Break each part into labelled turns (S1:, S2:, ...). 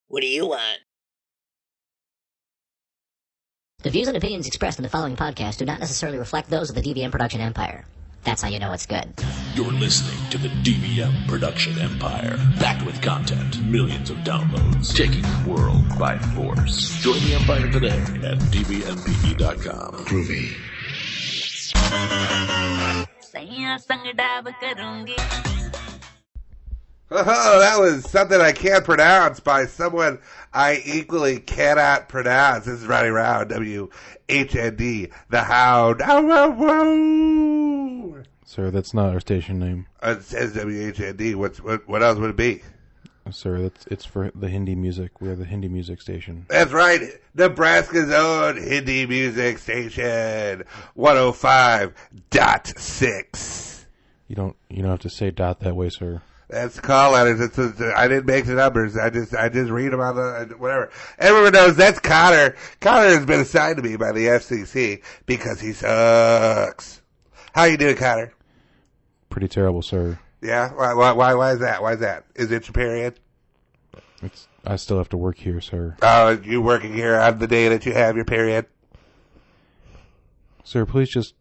S1: What do you want?
S2: The views and opinions expressed in the following podcast do not necessarily reflect those of the DVM Production Empire. That's how you know it's good.
S3: You're listening to the DVM Production Empire. Packed with content, millions of downloads, taking the world by force. Join the Empire today at dvmpe.com.
S4: Groovy.
S5: Oh, that was Something I Can't Pronounce by someone I equally cannot pronounce. This is Ronnie Round, WHND, The Hound.
S6: Sir, that's not our station name.
S5: It says WHND. What else would it be?
S6: Sir, it's for the Hindi music. We are the Hindi music station.
S5: That's right. Nebraska's own Hindi music station. 105.6.
S6: You don't have to say dot that way, sir.
S5: That's call letters. I didn't make the numbers. I just read them on the whatever. Everyone knows that's Connor. Connor has been assigned to me by the FCC because he sucks. How you doing, Connor?
S6: Pretty terrible, sir.
S5: Yeah. Why is that? Why is that? Is it your period?
S6: I still have to work here, sir.
S5: Oh, you working here on the day that you have your period?
S6: Sir, please just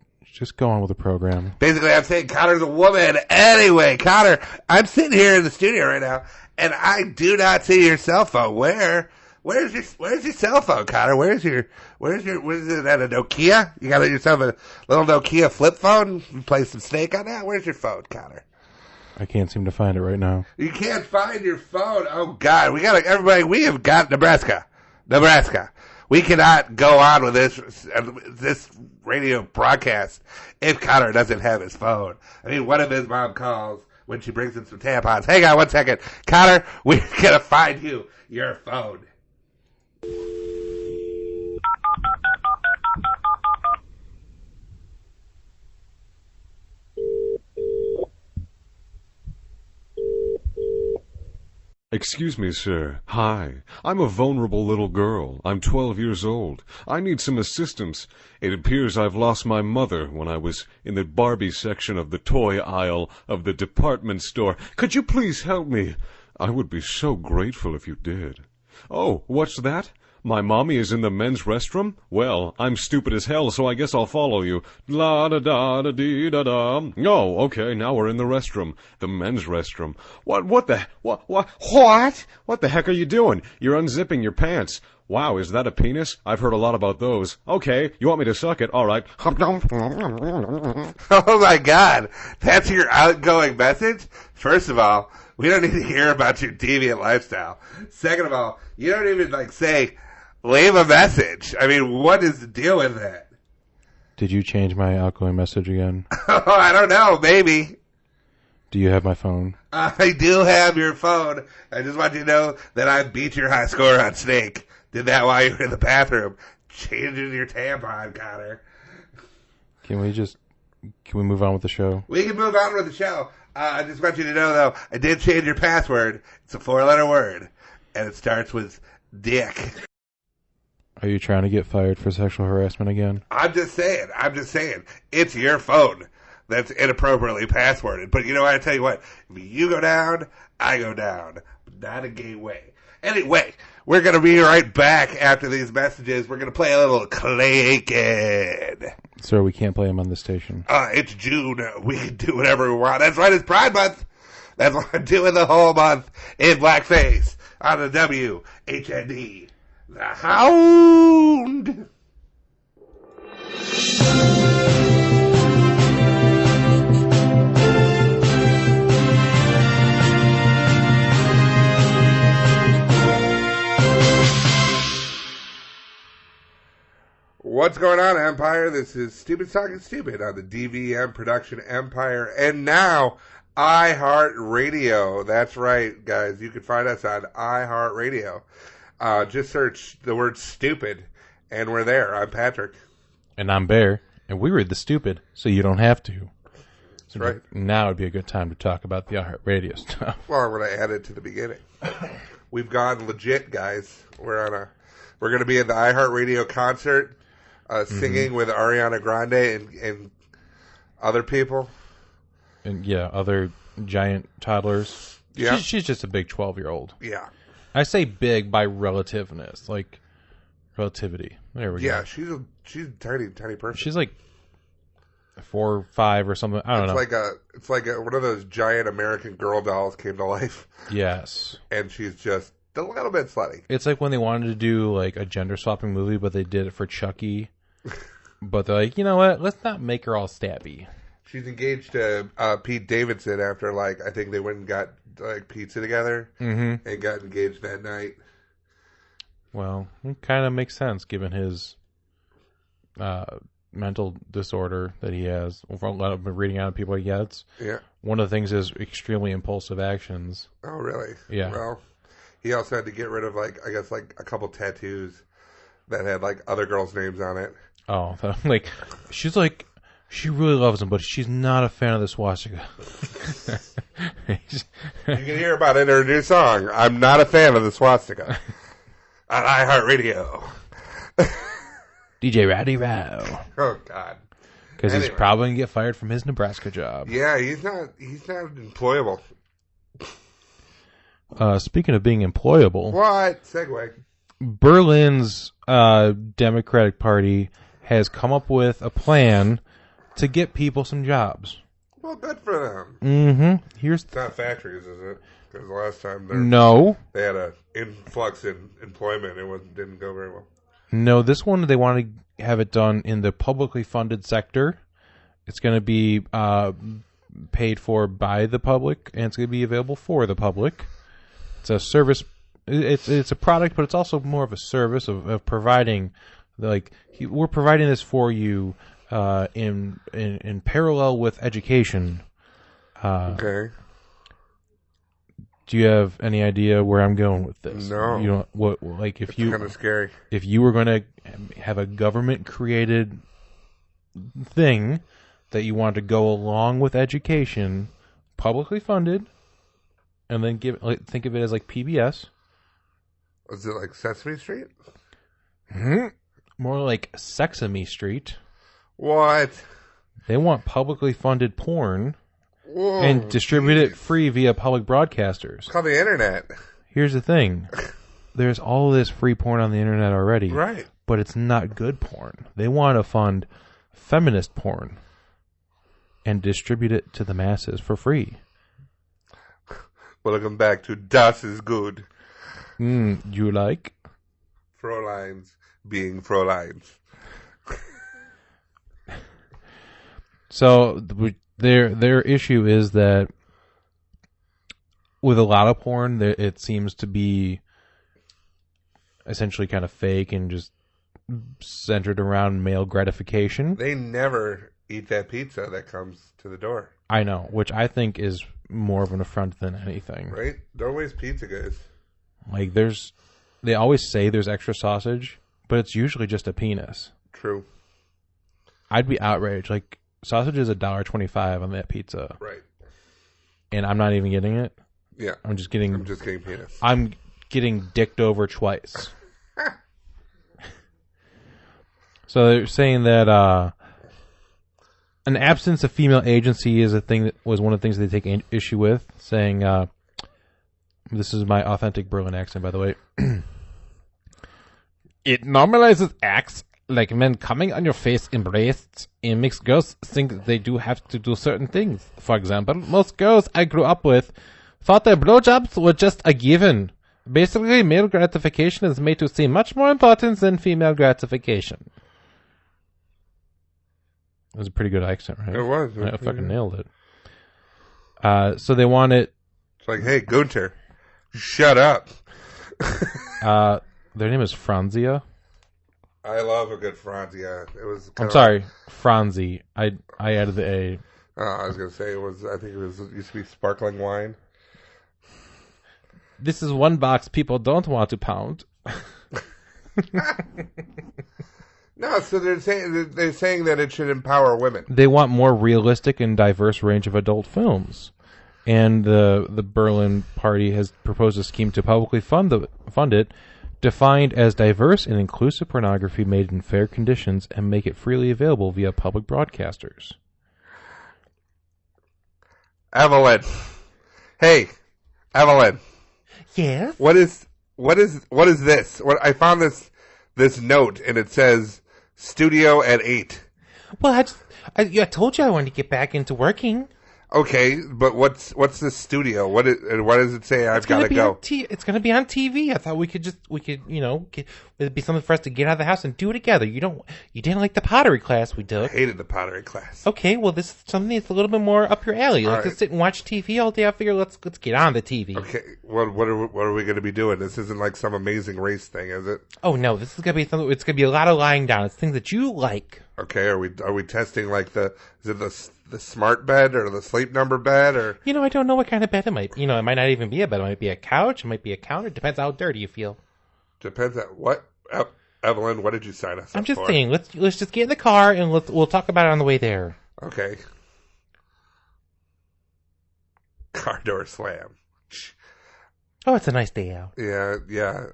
S6: go on with the program.
S5: Basically, I'm saying Connor's a woman. Anyway, Connor, I'm sitting here in the studio right now, and I do not see your cell phone. Where's your cell phone, Connor? What is it, at a Nokia? You got yourself a little Nokia flip phone? You play some Snake on that? Where's your phone, Connor?
S6: I can't seem to find it right now.
S5: You can't find your phone? Oh, God. We have got Nebraska. We cannot go on with this radio broadcast if Connor doesn't have his phone. I mean, one of his mom calls when she brings in some tampons. Hang on 1 second. Connor, we're going to find you your phone.
S7: Excuse me, sir. Hi. I'm a vulnerable little girl. I'm 12 years old. I need some assistance. It appears I've lost my mother when I was in the Barbie section of the toy aisle of the department store. Could you please help me? I would be so grateful if you did. Oh, what's that? My mommy is in the men's restroom? Well, I'm stupid as hell, so I guess I'll follow you. La-da-da-da-dee-da-da. Oh, okay, now we're in the restroom. The men's restroom. What the heck are you doing? You're unzipping your pants. Wow, is that a penis? I've heard a lot about those. Okay, you want me to suck it? All right.
S5: Oh, my God. That's your outgoing message? First of all, we don't need to hear about your deviant lifestyle. Second of all, you don't even, say, leave a message. I mean, what is the deal with that?
S6: Did you change my outgoing message again?
S5: Oh, I don't know. Maybe.
S6: Do you have my phone?
S5: I do have your phone. I just want you to know that I beat your high score on Snake. Did that while you were in the bathroom. Changing your tampon, Connor.
S6: Can we move on with the show?
S5: We can move on with the show. I just want you to know, though, I did change your password. It's a 4-letter word, and it starts with dick.
S6: Are you trying to get fired for sexual harassment again?
S5: I'm just saying. It's your phone that's inappropriately passworded. But you know what? I tell you what. If you go down, I go down. But not a gay way. Anyway, we're going to be right back after these messages. We're going to play a little clanking.
S6: Sir, we can't play him on the station.
S5: It's June. We can do whatever we want. That's right, it's Pride Month. That's what I'm doing the whole month in blackface on the WHND. The Hound. What's going on, Empire? This is Stupid Talking Stupid on the DVM Production Empire. And now, iHeartRadio. That's right, guys. You can find us on iHeartRadio. Just search the word stupid, and we're there. I'm Patrick.
S6: And I'm Bear. And we read the stupid, so you don't have to.
S5: That's right.
S6: Now would be a good time to talk about the iHeartRadio stuff.
S5: Well, I'm going to add it to the beginning. We've gone legit, guys. We're going to be in the iHeartRadio concert. Singing with Ariana Grande and other people.
S6: And, yeah, other giant toddlers.
S5: Yeah.
S6: She's just a big 12-year-old.
S5: Yeah.
S6: I say big by relativeness, like relativity. There we go.
S5: Yeah, she's a tiny person.
S6: She's like 4 or 5 or something. I don't know.
S5: It's like one of those giant American Girl dolls came to life.
S6: Yes.
S5: And she's just a little bit slutty.
S6: It's like when they wanted to do like a gender swapping movie, but they did it for Chucky. But they're like, you know what? Let's not make her all stabby.
S5: She's engaged to Pete Davidson after, like, I think they went and got, like, pizza together and got engaged that night.
S6: Well, it kind of makes sense given his mental disorder that he has. From a lot of reading out of people he gets.
S5: Yeah.
S6: One of the things is extremely impulsive actions.
S5: Oh, really?
S6: Yeah.
S5: Well, he also had to get rid of, like, I guess, like, a couple tattoos that had, like, other girls' names on it.
S6: Oh, like, she's like, she really loves him, but she's not a fan of the swastika.
S5: You can hear about it in her new song, I'm Not a Fan of the Swastika, on iHeartRadio.
S6: DJ Rowdy Row.
S5: Oh, God.
S6: Because he's probably going to get fired from his Nebraska job.
S5: Yeah, he's not employable.
S6: Speaking of being employable.
S5: What? Segue.
S6: Berlin's Democratic Party has come up with a plan to get people some jobs.
S5: Well, good for them.
S6: Mm-hmm.
S5: It's not factories, is it? Because the last time they had an influx in employment. It didn't go very well.
S6: No, this one they want to have it done in the publicly funded sector. It's going to be paid for by the public, and it's going to be available for the public. It's a service. It's a product, but it's also more of a service of providing. Like, we're providing this for you in parallel with education.
S5: Okay.
S6: Do you have any idea where I'm going with this?
S5: No.
S6: You know what? Like, if
S5: it's kind of scary.
S6: If you were going to have a government created thing that you want to go along with education, publicly funded, and then think of it as like PBS.
S5: Is it like Sesame Street?
S6: More like Sesame Street.
S5: What?
S6: They want publicly funded porn.
S5: Whoa,
S6: and distribute it free via public broadcasters.
S5: It's called the internet.
S6: Here's the thing. There's all this free porn on the internet already.
S5: Right.
S6: But it's not good porn. They want to fund feminist porn and distribute it to the masses for free.
S5: Welcome back to Das is Good.
S6: You like?
S5: Fräuleins being Fräuleins.
S6: So their issue is that with a lot of porn, it seems to be essentially kind of fake and just centered around male gratification.
S5: They never eat that pizza that comes to the door.
S6: I know, which I think is more of an affront than anything.
S5: Right? Don't waste pizza, guys.
S6: Like, they always say there's extra sausage, but it's usually just a penis.
S5: True.
S6: I'd be outraged. Like, sausage is $1.25 on that pizza.
S5: Right.
S6: And I'm not even getting it.
S5: Yeah.
S6: I'm just getting
S5: penis.
S6: I'm getting dicked over twice. So they're saying that an absence of female agency is a thing that was one of the things they take issue with, saying, this is my authentic Berlin accent, by the way. It normalizes acts like men coming on your face embraced. It makes girls think that they do have to do certain things. For example, most girls I grew up with thought that blowjobs were just a given. Basically, male gratification is made to seem much more important than female gratification. It was a pretty good accent, right?
S5: It was.
S6: I fucking nailed it. So they want it.
S5: It's like, hey, Gunter, shut up.
S6: Their name is Franzia.
S5: I love a good Franzia. It was.
S6: I'm sorry, Franzi. I added the A.
S5: I was gonna say it used to be sparkling wine.
S6: This is one box people don't want to pound.
S5: No, so they're saying that it should empower women.
S6: They want more realistic and diverse range of adult films, and the Berlin Party has proposed a scheme to publicly fund it, defined as diverse and inclusive pornography made in fair conditions, and make it freely available via public broadcasters.
S5: Evelyn, hey, Evelyn.
S6: Yes.
S5: What is What is this? I found this note, and it says studio at 8.
S6: Well, I told you I wanted to get back into working.
S5: Okay, but what's the studio? What does it say? I've got to go.
S6: It's going to be on TV. I thought we could it'd be something for us to get out of the house and do it together. You didn't like the pottery class we
S5: I
S6: took.
S5: hated the pottery class.
S6: Okay, well, this is something that's a little bit more up your alley. You like to sit and watch TV all day. I figure let's get on the TV.
S5: Okay, what are we going to be doing? This isn't like some amazing race thing, is it?
S6: Oh no, this is going to be something. It's going to be a lot of lying down. It's things that you like.
S5: Okay, are we testing like is it the smart bed or the sleep number bed or?
S6: I don't know what kind of bed it might be. It might not even be a bed. It might be a couch. It might be a counter. Depends how dirty you feel.
S5: Depends on what. Evelyn, what did you sign us up for?
S6: I'm just saying, let's just get in the car and we'll talk about it on the way there.
S5: Okay. Car door slam.
S6: Oh, it's a nice day out.
S5: Yeah.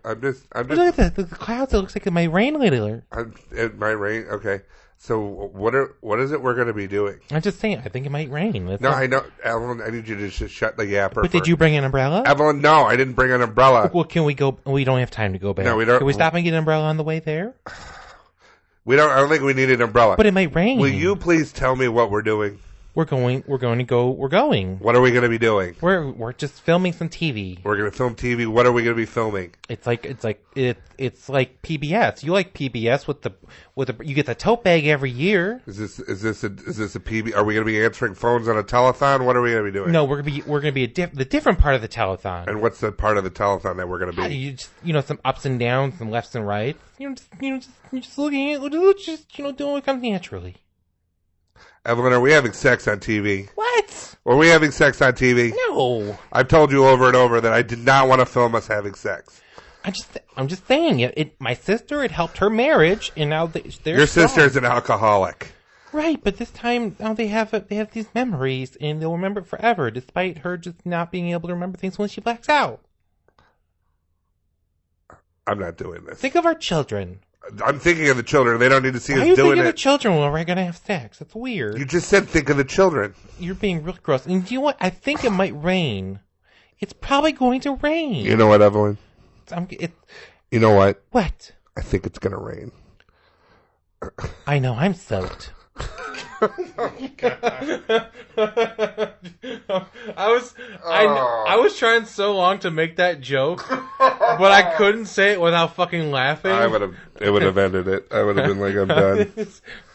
S5: I'm just.
S6: Look at the clouds. It looks like it might rain later.
S5: It might rain. Okay. So what is it we're going to be doing?
S6: I'm just saying. I think it might rain.
S5: I know, Evelyn. I need you to just shut the yapper.
S6: But did you bring an umbrella?
S5: Evelyn, no, I didn't bring an umbrella.
S6: Well, can we go? We don't have time to go back.
S5: No, we don't.
S6: Can we stop and get an umbrella on the way there?
S5: We don't. I don't think we need an umbrella.
S6: But it might rain.
S5: Will you please tell me what we're doing?
S6: We're going to go. We're going.
S5: What are we going to be doing?
S6: We're just filming some TV.
S5: We're going to film TV. What are we going to be filming?
S6: It's like PBS. You like PBS with the you get the tote bag every year.
S5: Is this a PB? Are we going to be answering phones on a telethon? What are we going to be doing?
S6: No, we're going to be the different part of the telethon.
S5: And what's the part of the telethon that we're going to be?
S6: Some ups and downs, some lefts and rights. Just looking at doing what comes naturally.
S5: Evelyn, are we having sex on TV?
S6: What?
S5: Are we having sex on TV?
S6: No.
S5: I've told you over and over that I did not want to film us having sex.
S6: I'm just saying my sister, it helped her marriage, and now they're
S5: Your sister's an alcoholic.
S6: Right, but this time now they have these memories, and they'll remember it forever, despite her just not being able to remember things when she blacks out.
S5: I'm not doing this.
S6: Think of our children.
S5: I'm thinking of the children. They don't need to see us doing it.
S6: Why are you thinking of the children when we're going to have sex? That's weird.
S5: You just said think of the children.
S6: You're being real gross. And you know what? I think it might rain. It's probably going to rain.
S5: You know what, Evelyn? You know what?
S6: What?
S5: I think it's going to rain.
S6: I know. I'm soaked. I was trying so long to make that joke, but I couldn't say it without fucking laughing.
S5: It would have ended it. I would have been like, I'm done.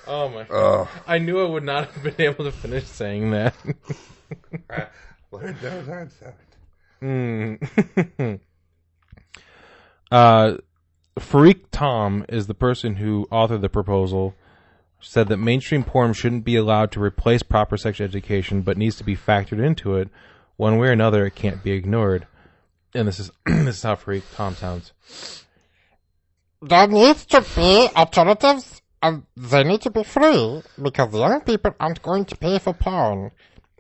S6: Oh my god! I knew I would not have been able to finish saying that.
S5: Lord knows I'm soaked.
S6: Farik Tom is the person who authored the proposal. Said that mainstream porn shouldn't be allowed to replace proper sex education, but needs to be factored into it. One way or another, it can't be ignored. And this is how Farik Tom sounds.
S1: There needs to be alternatives, and they need to be free, because young people aren't going to pay for porn.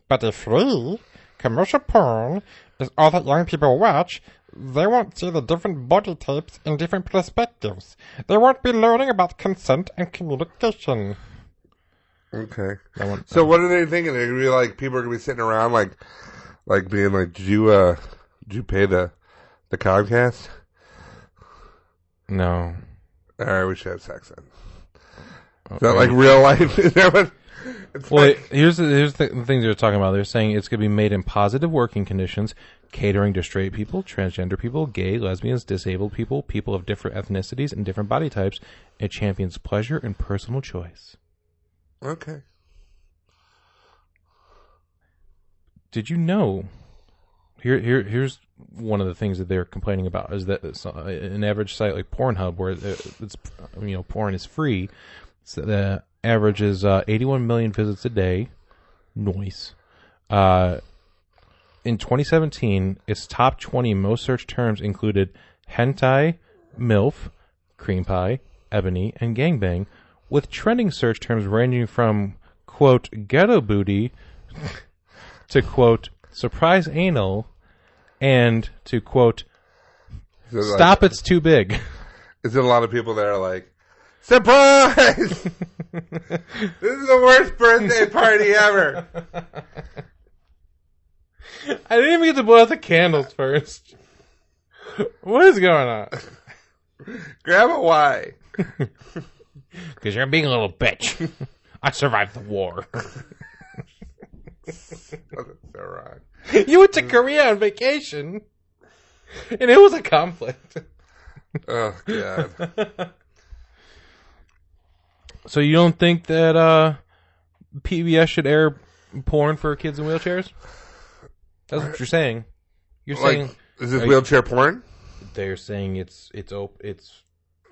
S1: But if free, commercial porn is all that young people watch, they won't see the different body types in different perspectives. They won't be learning about consent and communication.
S5: Okay. So what are they thinking? They're gonna be like, people are gonna be sitting around like being like, did you pay the Comcast?
S6: No.
S5: All right, we should have sex then. Is that like real life? Is that what?
S6: Here's the things they're talking about. They're saying it's going to be made in positive working conditions, catering to straight people, transgender people, gay, lesbians, disabled people, people of different ethnicities and different body types. It champions pleasure and personal choice.
S5: Okay.
S6: Did you know? Here's one of the things that they're complaining about is that an average site like Pornhub, where it's porn is free, so the average is 81 million visits a day. Noise. In 2017, its top 20 most searched terms included hentai, MILF, cream pie, ebony, and gangbang, with trending search terms ranging from, quote, ghetto booty to, quote, surprise anal, and to, quote, stop, it's too big.
S5: Is there a lot of people that are like, surprise! This is the worst birthday party ever.
S6: I didn't even get to blow out the candles first. What is going on?
S5: Grandma, why?
S6: Because you're being a little bitch. I survived the war.
S5: That's so wrong.
S6: You went to Korea on vacation, and it was a conflict.
S5: Oh, God.
S6: So you don't think that PBS should air porn for kids in wheelchairs? That's what you're saying. You're saying
S5: is this wheelchair porn?
S6: they're saying it's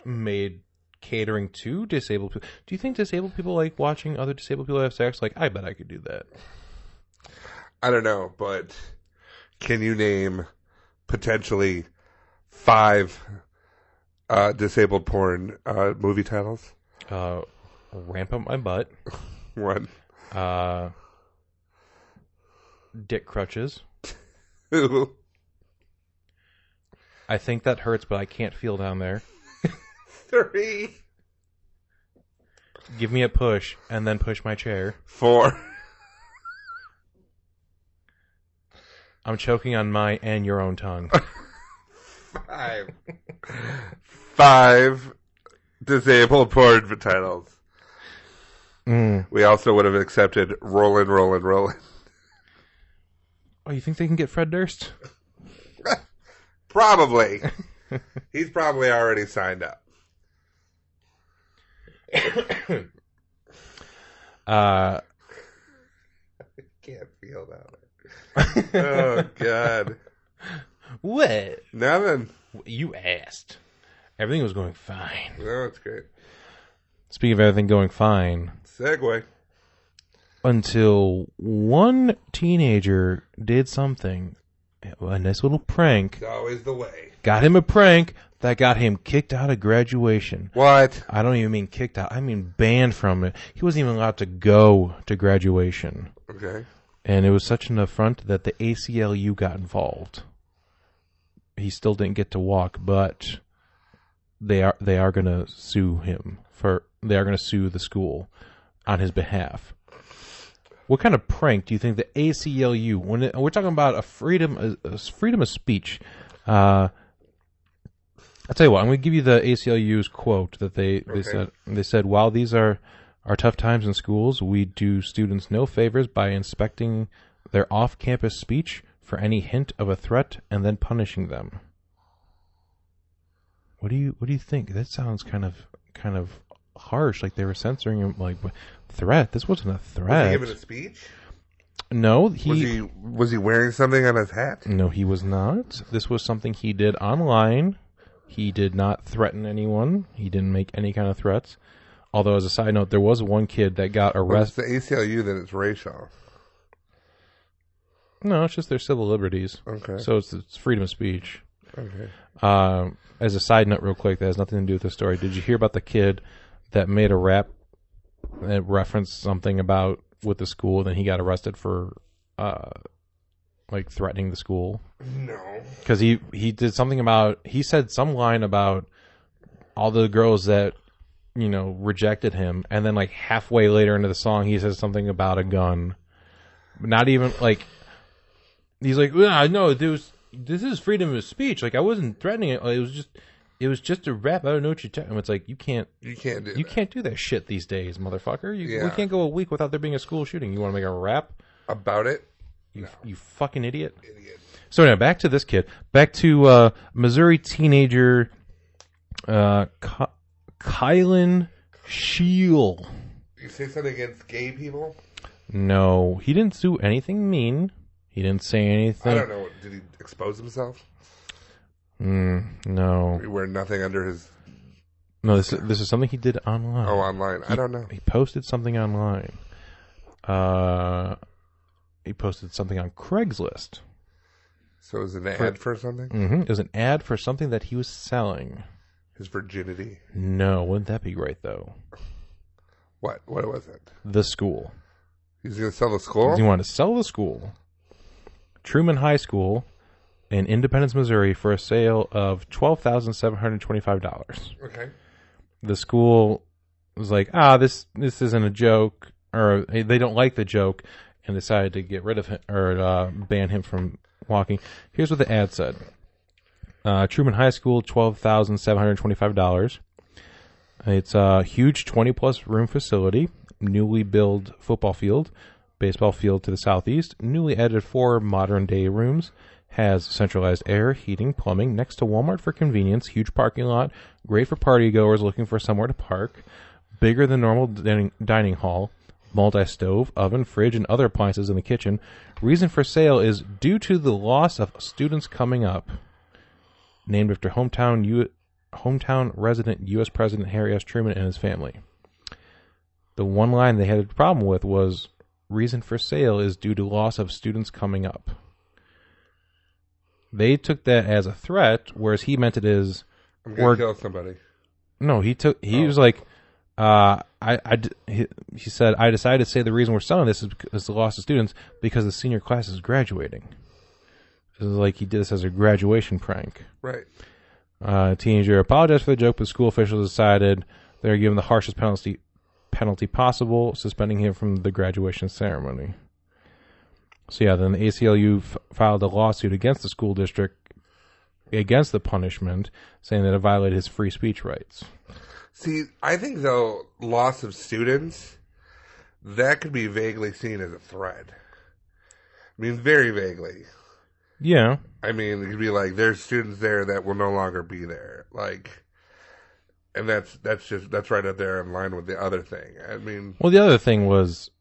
S6: made catering to disabled people. Do you think disabled people like watching other disabled people have sex? Like, I bet I could do that.
S5: I don't know, but can you name potentially 5 disabled porn movie titles?
S6: Ramp Up My Butt.
S5: 1.
S6: Dick Crutches.
S5: 2.
S6: I think that hurts, but I can't feel down there.
S5: 3.
S6: Give me a push, and then push my chair.
S5: 4.
S6: I'm choking on my and your own tongue.
S5: 5. 5 disabled porn titles. We also would have accepted Rollin', Rollin', Rollin'.
S6: Oh, you think they can get Fred Durst?
S5: Probably. He's probably already signed up. I can't feel that. Oh, God.
S6: What?
S5: Nothing.
S6: You asked. Everything was going fine.
S5: No, it's great.
S6: Speaking of everything going fine,
S5: Segue.
S6: until one teenager did something, a nice little prank,
S5: It's always the way.
S6: got him a prank that got him kicked out of graduation.
S5: What?
S6: I don't even mean kicked out, I mean banned from it. He wasn't even allowed to go to graduation.
S5: Okay.
S6: And it was such an affront that the ACLU got involved. He still didn't get to walk, but they are going to sue him they are going to sue the school on his behalf. What kind of prank do you think the ACLU, when we're talking about a freedom of speech? I'll tell you what, I'm going to give you the ACLU's quote that they said. They said, while these are tough times in schools, we do students no favors by inspecting their off-campus speech for any hint of a threat and then punishing them. What do you think? That sounds kind of harsh, like they were censoring him. Like, threat? This wasn't a threat.
S5: Was he giving a speech?
S6: No,
S5: Was he wearing something on his hat?
S6: No, he was not. This was something he did online. He did not threaten anyone. He didn't make any kind of threats. Although, as a side note, there was one kid that got arrested.
S5: Well, it's the ACLU, then it's racial.
S6: No, it's just their civil liberties.
S5: Okay.
S6: So it's freedom of speech.
S5: Okay.
S6: As a side note, real quick, that has nothing to do with the story. Did you hear about the kid that made a rap that referenced something about with the school? Then he got arrested for like threatening the school.
S5: No.
S6: Because he did something about, he said some line about all the girls that, you know, rejected him, and then like halfway later into the song he says something about a gun. Not even like, he's like, well, no, this is freedom of speech. Like, I wasn't threatening it. It was just a rap. I don't know what you're talking about. It's like, you can't do that shit these days, motherfucker. We can't go a week without there being a school shooting. You want to make a rap
S5: about it?
S6: You fucking idiot. So now back to this kid. Back to Missouri teenager Kylan Scheel.
S5: You say something against gay people?
S6: No, he didn't do anything mean. He didn't say anything.
S5: I don't know. Did he expose himself?
S6: No.
S5: He wear nothing under his...
S6: No, this is something he did online.
S5: Oh, online. I don't know.
S6: He posted something online. He posted something on Craigslist.
S5: So it was an ad for something?
S6: Mm-hmm. It was an ad for something that he was selling.
S5: His virginity?
S6: No, wouldn't that be great, though?
S5: What? What was it?
S6: The school.
S5: He's going to sell the school?
S6: He wanted to sell the school. Truman High School in Independence, Missouri, for a sale of $12,725.
S5: Okay.
S6: The school was like, this isn't a joke, or they don't like the joke, and decided to get rid of him or ban him from walking. Here's what the ad said. Truman High School, $12,725. It's a huge 20-plus room facility, newly built football field, baseball field to the southeast, newly added 4 modern-day rooms, has centralized air, heating, plumbing, next to Walmart for convenience, huge parking lot, great for partygoers looking for somewhere to park, bigger than normal dining hall, multi-stove, oven, fridge, and other appliances in the kitchen. Reason for sale is due to the loss of students coming up. Named after hometown resident U.S. President Harry S. Truman and his family. The one line they had a problem with was, reason for sale is due to loss of students coming up. They took that as a threat, whereas he meant it as...
S5: I'm going to kill somebody.
S6: No, he was like... he said, I decided to say the reason we're selling this is the loss of students because the senior class is graduating. It was like he did this as a graduation prank.
S5: Right.
S6: Teenager apologized for the joke, but school officials decided they were given the harshest penalty possible, suspending him from the graduation ceremony. So yeah, then the ACLU filed a lawsuit against the school district against the punishment, saying that it violated his free speech rights.
S5: See, I think, though, loss of students, that could be vaguely seen as a threat. I mean, very vaguely.
S6: Yeah.
S5: I mean, it could be like, there's students there that will no longer be there. Like, and that's right up there in line with the other thing. I mean...
S6: Well, the other thing was...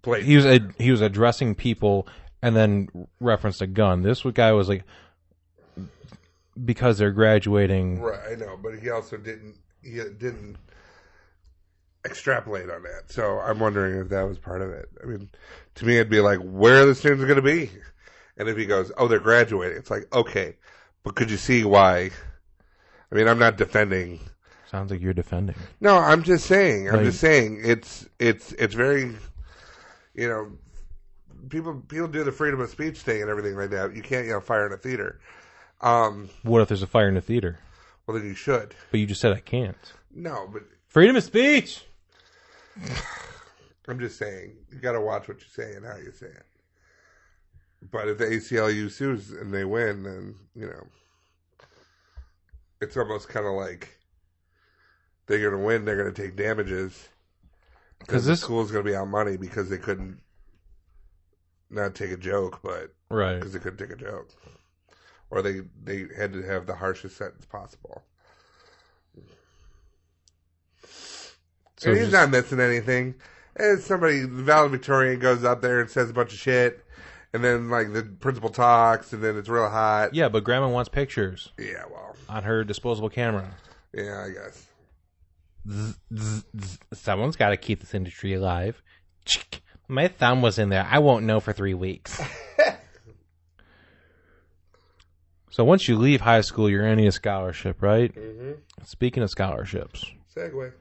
S5: blatant.
S6: He was addressing people and then referenced a gun. This guy was like... Because they're graduating...
S5: Right, I know, but he also didn't extrapolate on that. So I'm wondering if that was part of it. I mean, to me, it'd be like, where are the students going to be? And if he goes, oh, they're graduating, it's like, okay, but could you see why? I mean, I'm not defending.
S6: Sounds like you're defending.
S5: No, I'm just saying. It's very, you know, people do the freedom of speech thing and everything like that. You can't, fire in a theater.
S6: What if there's a fire in the theater?
S5: Well, then you should.
S6: But you just said I can't.
S5: No, but
S6: freedom of speech.
S5: I'm just saying, you got to watch what you say and how you say it. But if the ACLU sues and they win, then, it's almost kind of like they're going to win, they're going to take damages. Because the school's going to be out money because they couldn't not take a joke, but
S6: right,
S5: because they couldn't take a joke. Or they had to have the harshest sentence possible. So and he's not missing anything. And the valedictorian goes up there and says a bunch of shit. And then, the principal talks, and then it's real hot.
S6: Yeah, but Grandma wants pictures.
S5: Yeah, well.
S6: On her disposable camera.
S5: Yeah, I guess.
S6: Someone's got to keep this industry alive. My thumb was in there. I won't know for 3 weeks. So once you leave high school, you're earning a scholarship, right?
S5: Mm-hmm.
S6: Speaking of scholarships.
S5: Segue.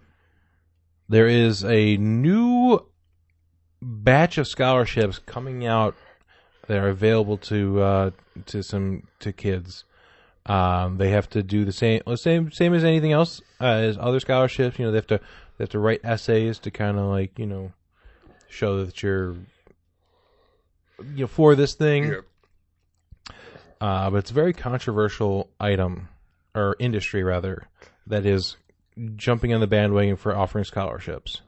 S6: There is a new batch of scholarships coming out that are available to kids. They have to do the same as anything else as other scholarships. They have to write essays to kind of show that you're for this thing.
S5: Yep.
S6: But it's a very controversial industry rather, that is jumping on the bandwagon for offering scholarships.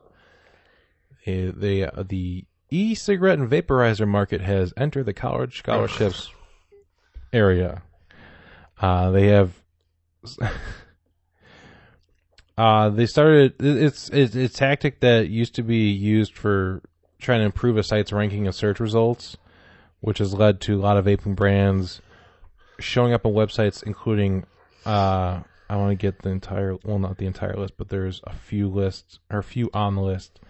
S6: The e-cigarette and vaporizer market has entered the college scholarships area. They have they started. It's a tactic that used to be used for trying to improve a site's ranking of search results, which has led to a lot of vaping brands showing up on websites, including I want to get the entire, well, not the entire list, but there's a few on the list.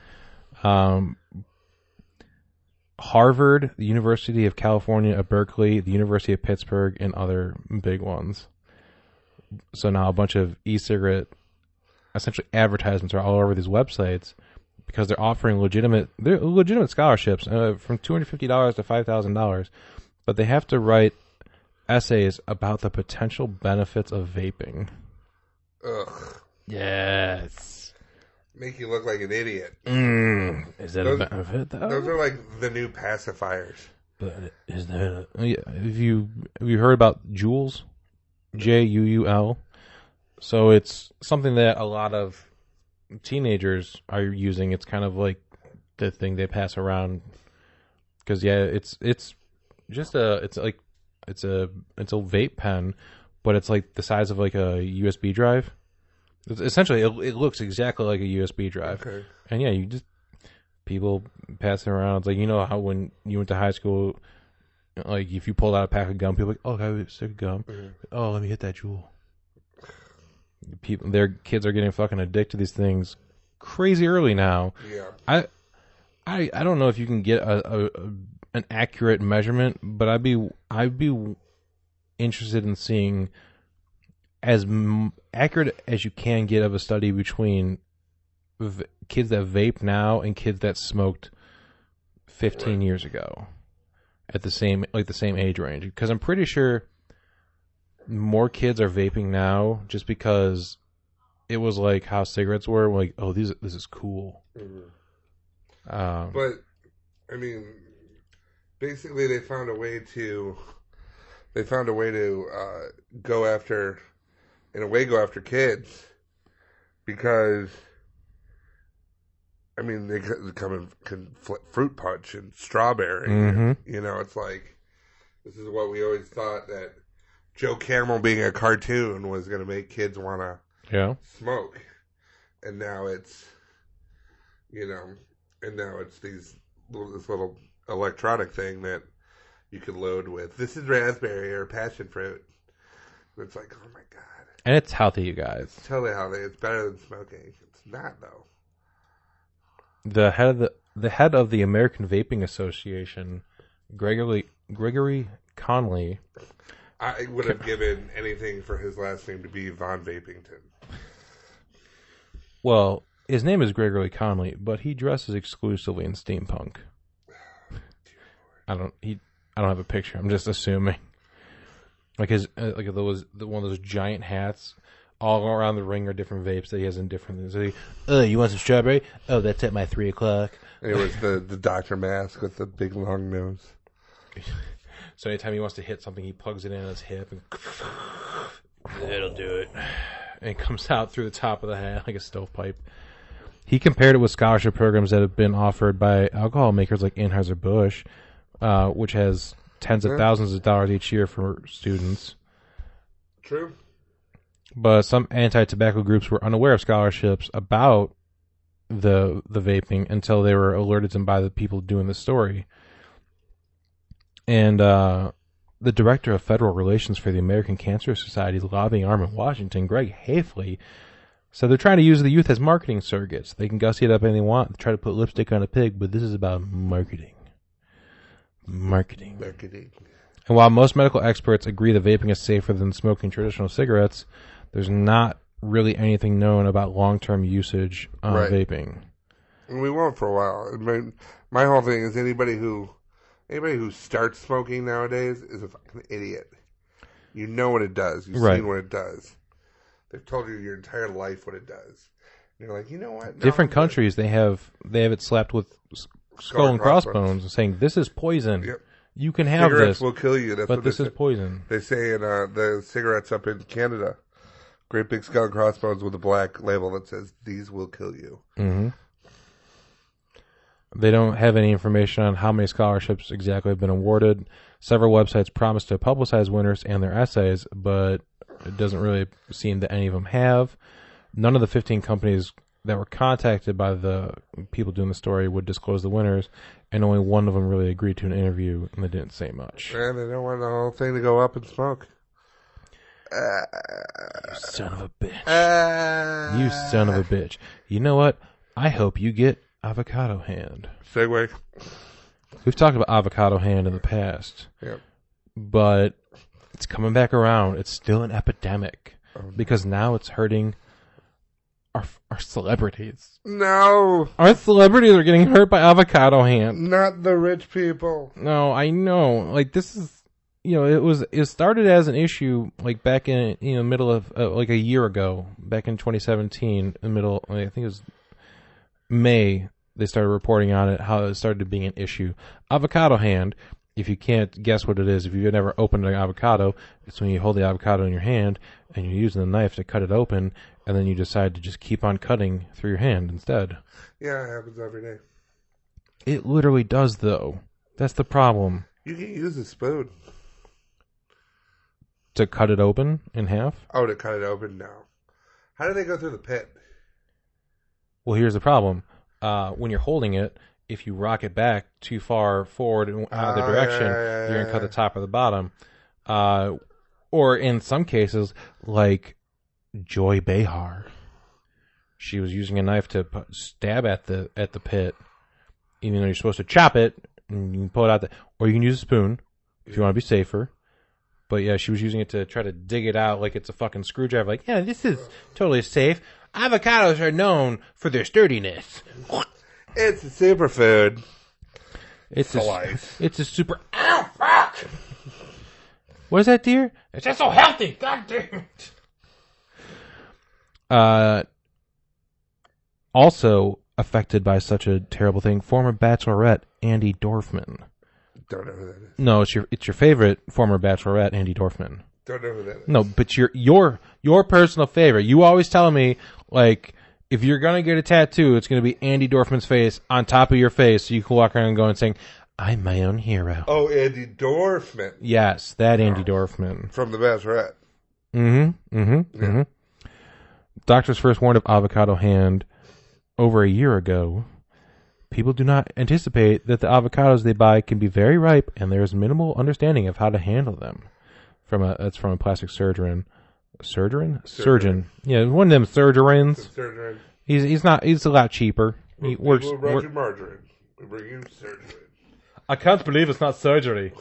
S6: Harvard, the University of California at Berkeley, the University of Pittsburgh, and other big ones. So now a bunch of e-cigarette, essentially advertisements, are all over these websites because they're offering legitimate scholarships from $250 to $5,000, but they have to write essays about the potential benefits of vaping.
S5: Ugh.
S6: Yes.
S5: Make you look like an idiot.
S6: Is that a benefit, though?
S5: Those are like the new pacifiers.
S6: But is that have you heard about Juuls? Juul. So it's something that a lot of teenagers are using. It's kind of like the thing they pass around because it's just it's a vape pen, but it's like the size of like a USB drive. Essentially, it looks exactly like a USB drive.
S5: Okay.
S6: And yeah, you just people passing around. It's like, you know how when you went to high school, like if you pulled out a pack of gum, people are like, oh, can I have a stick of gum?
S5: Mm-hmm.
S6: Oh, let me hit that jewel. Their kids are getting fucking addicted to these things crazy early now.
S5: Yeah.
S6: I don't know if you can get an accurate measurement, but I'd be interested in seeing as accurate as you can get of a study between kids that vape now and kids that smoked 15 years ago at the same age range, because I'm pretty sure more kids are vaping now just because it was like how cigarettes were, like, oh, this is cool.
S5: Mm-hmm. But I mean, basically they found a way to go after kids, because I mean they can fruit punch and strawberry.
S6: Mm-hmm.
S5: You know, it's like, this is what we always thought, that Joe Camel being a cartoon was going to make kids want to smoke, and now it's this little electronic thing that you can load with, this is raspberry or passion fruit. It's like, oh my god.
S6: And it's healthy, you guys.
S5: It's totally healthy. It's better than smoking. It's not, though.
S6: The head of the American Vaping Association, Gregory Conley.
S5: I would have given anything for his last name to be Von Vapington.
S6: Well, his name is Gregory Conley, but he dresses exclusively in steampunk. I don't have a picture. I'm just assuming. Like his one of those giant hats, all around the ring are different vapes that he has in different things. So you want some strawberry? Oh, that's at my 3 o'clock.
S5: It was the doctor mask with the big long nose.
S6: So anytime he wants to hit something, he plugs it in his hip, and that'll do it. And it comes out through the top of the hat like a stovepipe. He compared it with scholarship programs that have been offered by alcohol makers like Anheuser-Busch, which has tens of thousands of dollars each year for students.
S5: True.
S6: But some anti-tobacco groups were unaware of scholarships about the vaping until they were alerted to them by the people doing the story. And the director of federal relations for the American Cancer Society's lobbying arm in Washington, Greg Hafley, said they're trying to use the youth as marketing surrogates. They can gussy it up anything they want, try to put lipstick on a pig, but this is about marketing. Marketing. And while most medical experts agree that vaping is safer than smoking traditional cigarettes, there's not really anything known about long-term usage of vaping.
S5: And we won't for a while. I mean, my whole thing is anybody who starts smoking nowadays is a fucking idiot. You know what it does. You've seen what it does. They've told you your entire life what it does. And you're like, you know what? No,
S6: different countries, they have it slapped with skull and crossbones, saying this is poison. Yep. You can have
S5: cigarettes
S6: this.
S5: Will kill you. That's
S6: but
S5: what
S6: this is poison.
S5: They say in the cigarettes up in Canada, great big skull and crossbones with a black label that says these will kill you.
S6: Mm-hmm. They don't have any information on how many scholarships exactly have been awarded. Several websites promise to publicize winners and their essays, but it doesn't really seem that any of them have. None of the 15 companies that were contacted by the people doing the story would disclose the winners, and only one of them really agreed to an interview, and they didn't say much.
S5: And they don't want the whole thing to go up in smoke.
S6: You son of a bitch. You son of a bitch. You know what? I hope you get avocado hand.
S5: Segue.
S6: We've talked about avocado hand in the past.
S5: Yep.
S6: But it's coming back around. It's still an epidemic. Because now it's hurting our celebrities.
S5: No.
S6: Our celebrities are getting hurt by avocado hand.
S5: Not the rich people.
S6: No, I know. Like, this is, it started as an issue, like, back in, middle of, like, a year ago, back in 2017, I think it was May, they started reporting on it, how it started being an issue. Avocado hand If you can't guess what it is, if you've never opened an avocado, it's when you hold the avocado in your hand and you're using the knife to cut it open, and then you decide to just keep on cutting through your hand instead.
S5: Yeah, it happens every day.
S6: It literally does, though. That's the problem.
S5: You can use a spoon.
S6: To cut it open in half?
S5: Oh, to cut it open? No. How do they go through the pit?
S6: Well, here's the problem. When you're holding it, if you rock it back too far forward in either direction, you're going to cut the top or the bottom. Or in some cases, like Joy Behar, she was using a knife to stab at the pit, even though you're supposed to chop it, and you can pull it out. Or you can use a spoon if you want to be safer. But yeah, she was using it to try to dig it out like it's a fucking screwdriver. Like, yeah, this is totally safe. Avocados are known for their sturdiness.
S5: It's a superfood.
S6: It's
S5: Slice.
S6: It's a super. Ow, fuck! What is that, dear? It's just so healthy. God damn it. Also affected by such a terrible thing, former Bachelorette Andy Dorfman.
S5: Don't know who that is.
S6: No, it's your favorite former Bachelorette Andy Dorfman.
S5: Don't know who that is.
S6: No, but your personal favorite. You always tell me, like, if you're gonna get a tattoo, it's gonna be Andy Dorfman's face on top of your face, so you can walk around going saying, "I'm my own hero."
S5: Oh, Andy Dorfman.
S6: Yes, that Andy Dorfman
S5: From The Bachelorette.
S6: Mm-hmm. Doctors first warned of avocado hand over a year ago. People do not anticipate that the avocados they buy can be very ripe, and there is minimal understanding of how to handle them. That's from a plastic surgeon. Surgeon. Yeah, one of them surgeons.
S5: Surgeon.
S6: He's a lot cheaper. He works.
S5: Roger Margarine. We bring you surgery.
S6: I can't believe it's not surgery.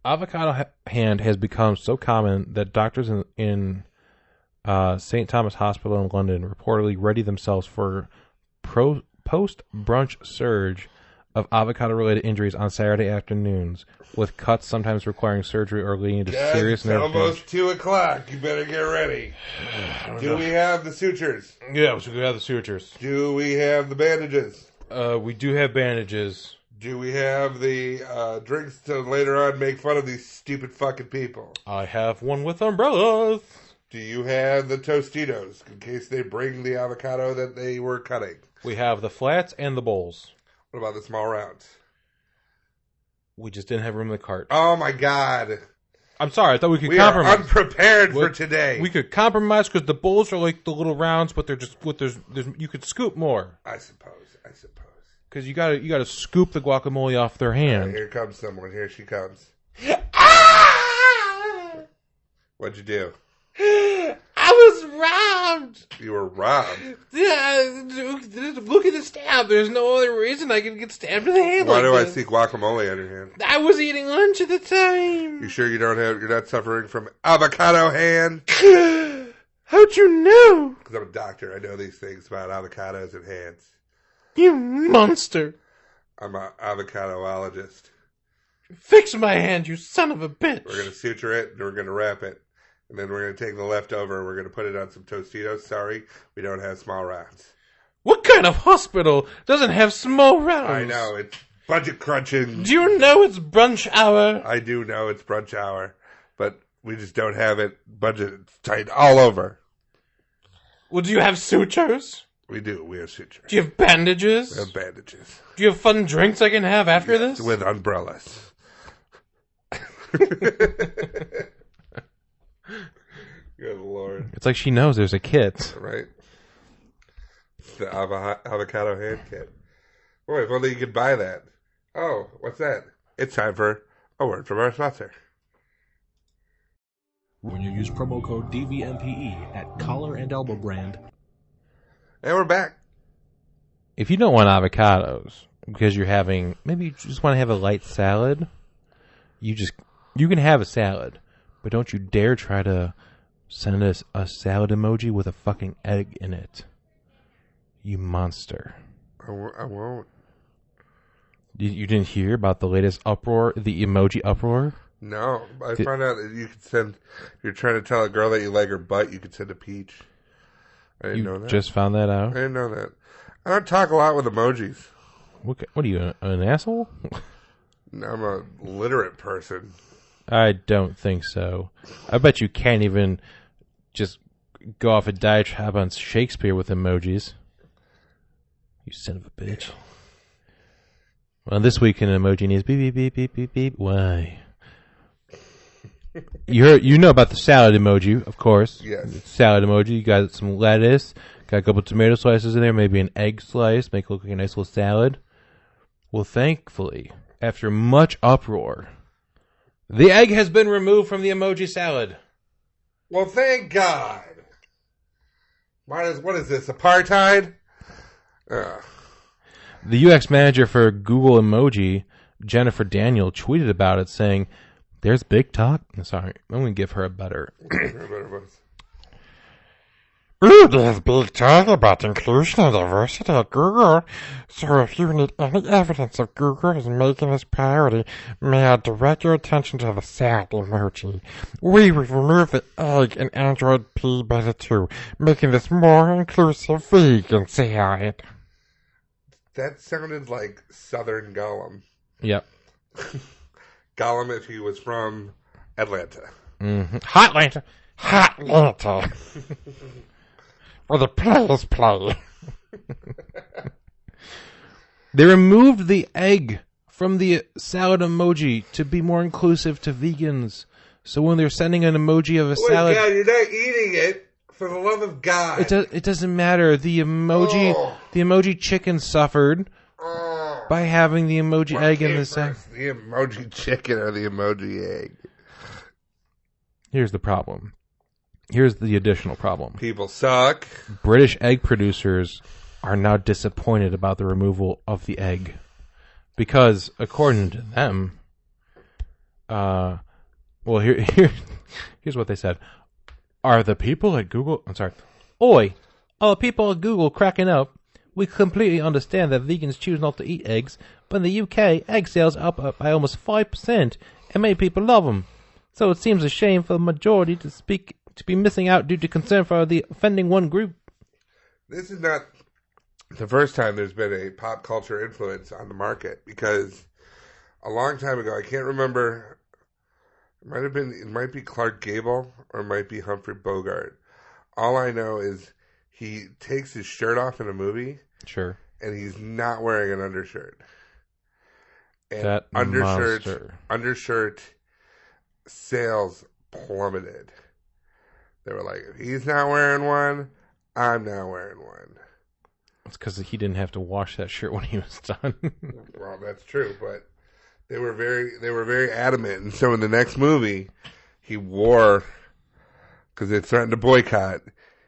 S6: Avocado hand has become so common that doctors in St. Thomas Hospital in London reportedly ready themselves for post-brunch surge of avocado-related injuries on Saturday afternoons, with cuts sometimes requiring surgery or leading to serious nerve damage.
S5: It's almost 2 o'clock. You better get ready. Do we have the sutures?
S6: Yeah, we have the sutures.
S5: Do we have the bandages?
S6: We do have bandages.
S5: Do we have the drinks to later on make fun of these stupid fucking people?
S6: I have one with umbrellas.
S5: Do you have the Tostitos in case they bring the avocado that they were cutting?
S6: We have the flats and the bowls.
S5: What about the small rounds?
S6: We just didn't have room in the cart.
S5: Oh my god.
S6: I'm sorry, I thought we could
S5: we
S6: compromise.
S5: We are unprepared for today.
S6: We could compromise because the bowls are like the little rounds, but they're just you could scoop more.
S5: I suppose.
S6: Because you gotta scoop the guacamole off their hand.
S5: Here comes someone. Here she comes. What'd you do?
S6: I was robbed.
S5: You were robbed?
S6: Yeah, look at the stab. There's no other reason I could get stabbed in the hand.
S5: Why do I see guacamole on your hand?
S6: I was eating lunch at the time.
S5: You sure you're not suffering from avocado hand?
S6: How'd you know?
S5: Because I'm a doctor. I know these things about avocados and hands.
S6: You monster.
S5: I'm an avocadoologist.
S6: Fix my hand, you son of a bitch.
S5: We're going to suture it, and we're going to wrap it. And then we're going to take the leftover, and we're going to put it on some Tostitos. Sorry, we don't have small rounds.
S6: What kind of hospital doesn't have small rounds?
S5: I know, it's budget crunching.
S6: Do you know it's brunch hour?
S5: I do know it's brunch hour, but we just don't have it budget tight all over.
S6: Well, do you have sutures?
S5: We do. We have sutures.
S6: Do you have bandages?
S5: We have bandages.
S6: Do you have fun drinks I can have after this?
S5: With umbrellas. Good Lord.
S6: It's like she knows there's a kit.
S5: Right? It's the avocado hand kit. Boy, if only you could buy that. Oh, what's that? It's time for a word from our sponsor.
S3: When you use promo code DVMPE at Collar and Elbow Brand.
S5: And we're back.
S6: If you don't want avocados because you're having, maybe you just want to have a light salad, you can have a salad, but don't you dare try to send us a salad emoji with a fucking egg in it. You monster.
S5: I won't.
S6: You didn't hear about the latest uproar, the emoji uproar?
S5: No, I found out that you could send, if you're trying to tell a girl that you like her butt, you could send a peach. I didn't know that.
S6: Just found that out?
S5: I didn't know that. I don't talk a lot with emojis.
S6: What are you, an asshole?
S5: I'm a literate person.
S6: I don't think so. I bet you can't even just go off a diatribe on Shakespeare with emojis. You son of a bitch. Well, this week in emoji news, beep, beep, beep, beep, beep, beep. Why? You know about the salad emoji, of course.
S5: Yes.
S6: Salad emoji. You got some lettuce, got a couple tomato slices in there, maybe an egg slice, make it look like a nice little salad. Well, thankfully, after much uproar, the egg has been removed from the emoji salad.
S5: Well, thank God. What is this, apartheid?
S6: The UX manager for Google Emoji, Jennifer Daniel, tweeted about it saying, "There's big talk." Sorry, I'm going to give her a better.
S1: Ooh, there's big talk about inclusion and diversity at Google. So if you need any evidence of Google is making this priority, may I direct your attention to the sad emoji. We will remove the egg in Android P Beta 2, making this more inclusive vegan salad.
S5: That sounded like Southern Gollum.
S6: Yep.
S5: Gollum if he was from Atlanta.
S6: Mm-hmm.
S1: Hotlanta. Hotlanta. Where the players play.
S6: They removed the egg from the salad emoji to be more inclusive to vegans. So when they're sending an emoji of a salad,
S5: God, you're not eating it. For the love of God.
S6: it doesn't matter. The emoji chicken suffered by having the emoji egg in the salad.
S5: The emoji chicken or the emoji egg?
S6: Here's the problem. Here's the additional problem.
S5: People suck.
S6: British egg producers are now disappointed about the removal of the egg. Because, according to them, here's what they said. Are the people at Google... I'm sorry. Oi, are the people at Google cracking up? We completely understand that vegans choose not to eat eggs, but in the UK, egg sales are up by almost 5%, and many people love them. So it seems a shame for the majority to be missing out due to concern for the offending one group.
S5: This is not the first time there's been a pop culture influence on the market, because a long time ago, I can't remember, it might be Clark Gable or it might be Humphrey Bogart. All I know is he takes his shirt off in a movie.
S6: Sure.
S5: And he's not wearing an undershirt. And
S6: That
S5: undershirt sales plummeted. They were like, if he's not wearing one, I'm not wearing one.
S6: It's because he didn't have to wash that shirt when he was done.
S5: Well, that's true, but they were very adamant. And so in the next movie, he wore, because they threatened to boycott,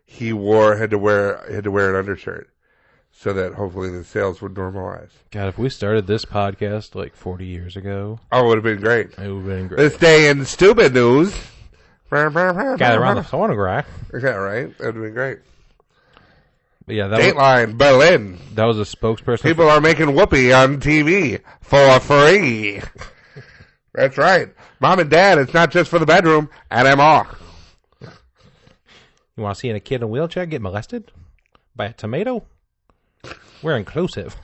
S5: had to wear an undershirt so that hopefully the sales would normalize.
S6: God, if we started this podcast like 40 years ago,
S5: oh, it would have been great.
S6: It would have been great.
S5: This day in stupid news.
S6: Gather around the phonograph.
S5: Is that right? That would have been great.
S6: But yeah,
S5: Dateline, Berlin.
S6: That was a spokesperson.
S5: People are making whoopee on TV for free. That's right. Mom and Dad, it's not just for the bedroom. anymore.
S6: You want to see a kid in a wheelchair get molested by a tomato? We're inclusive.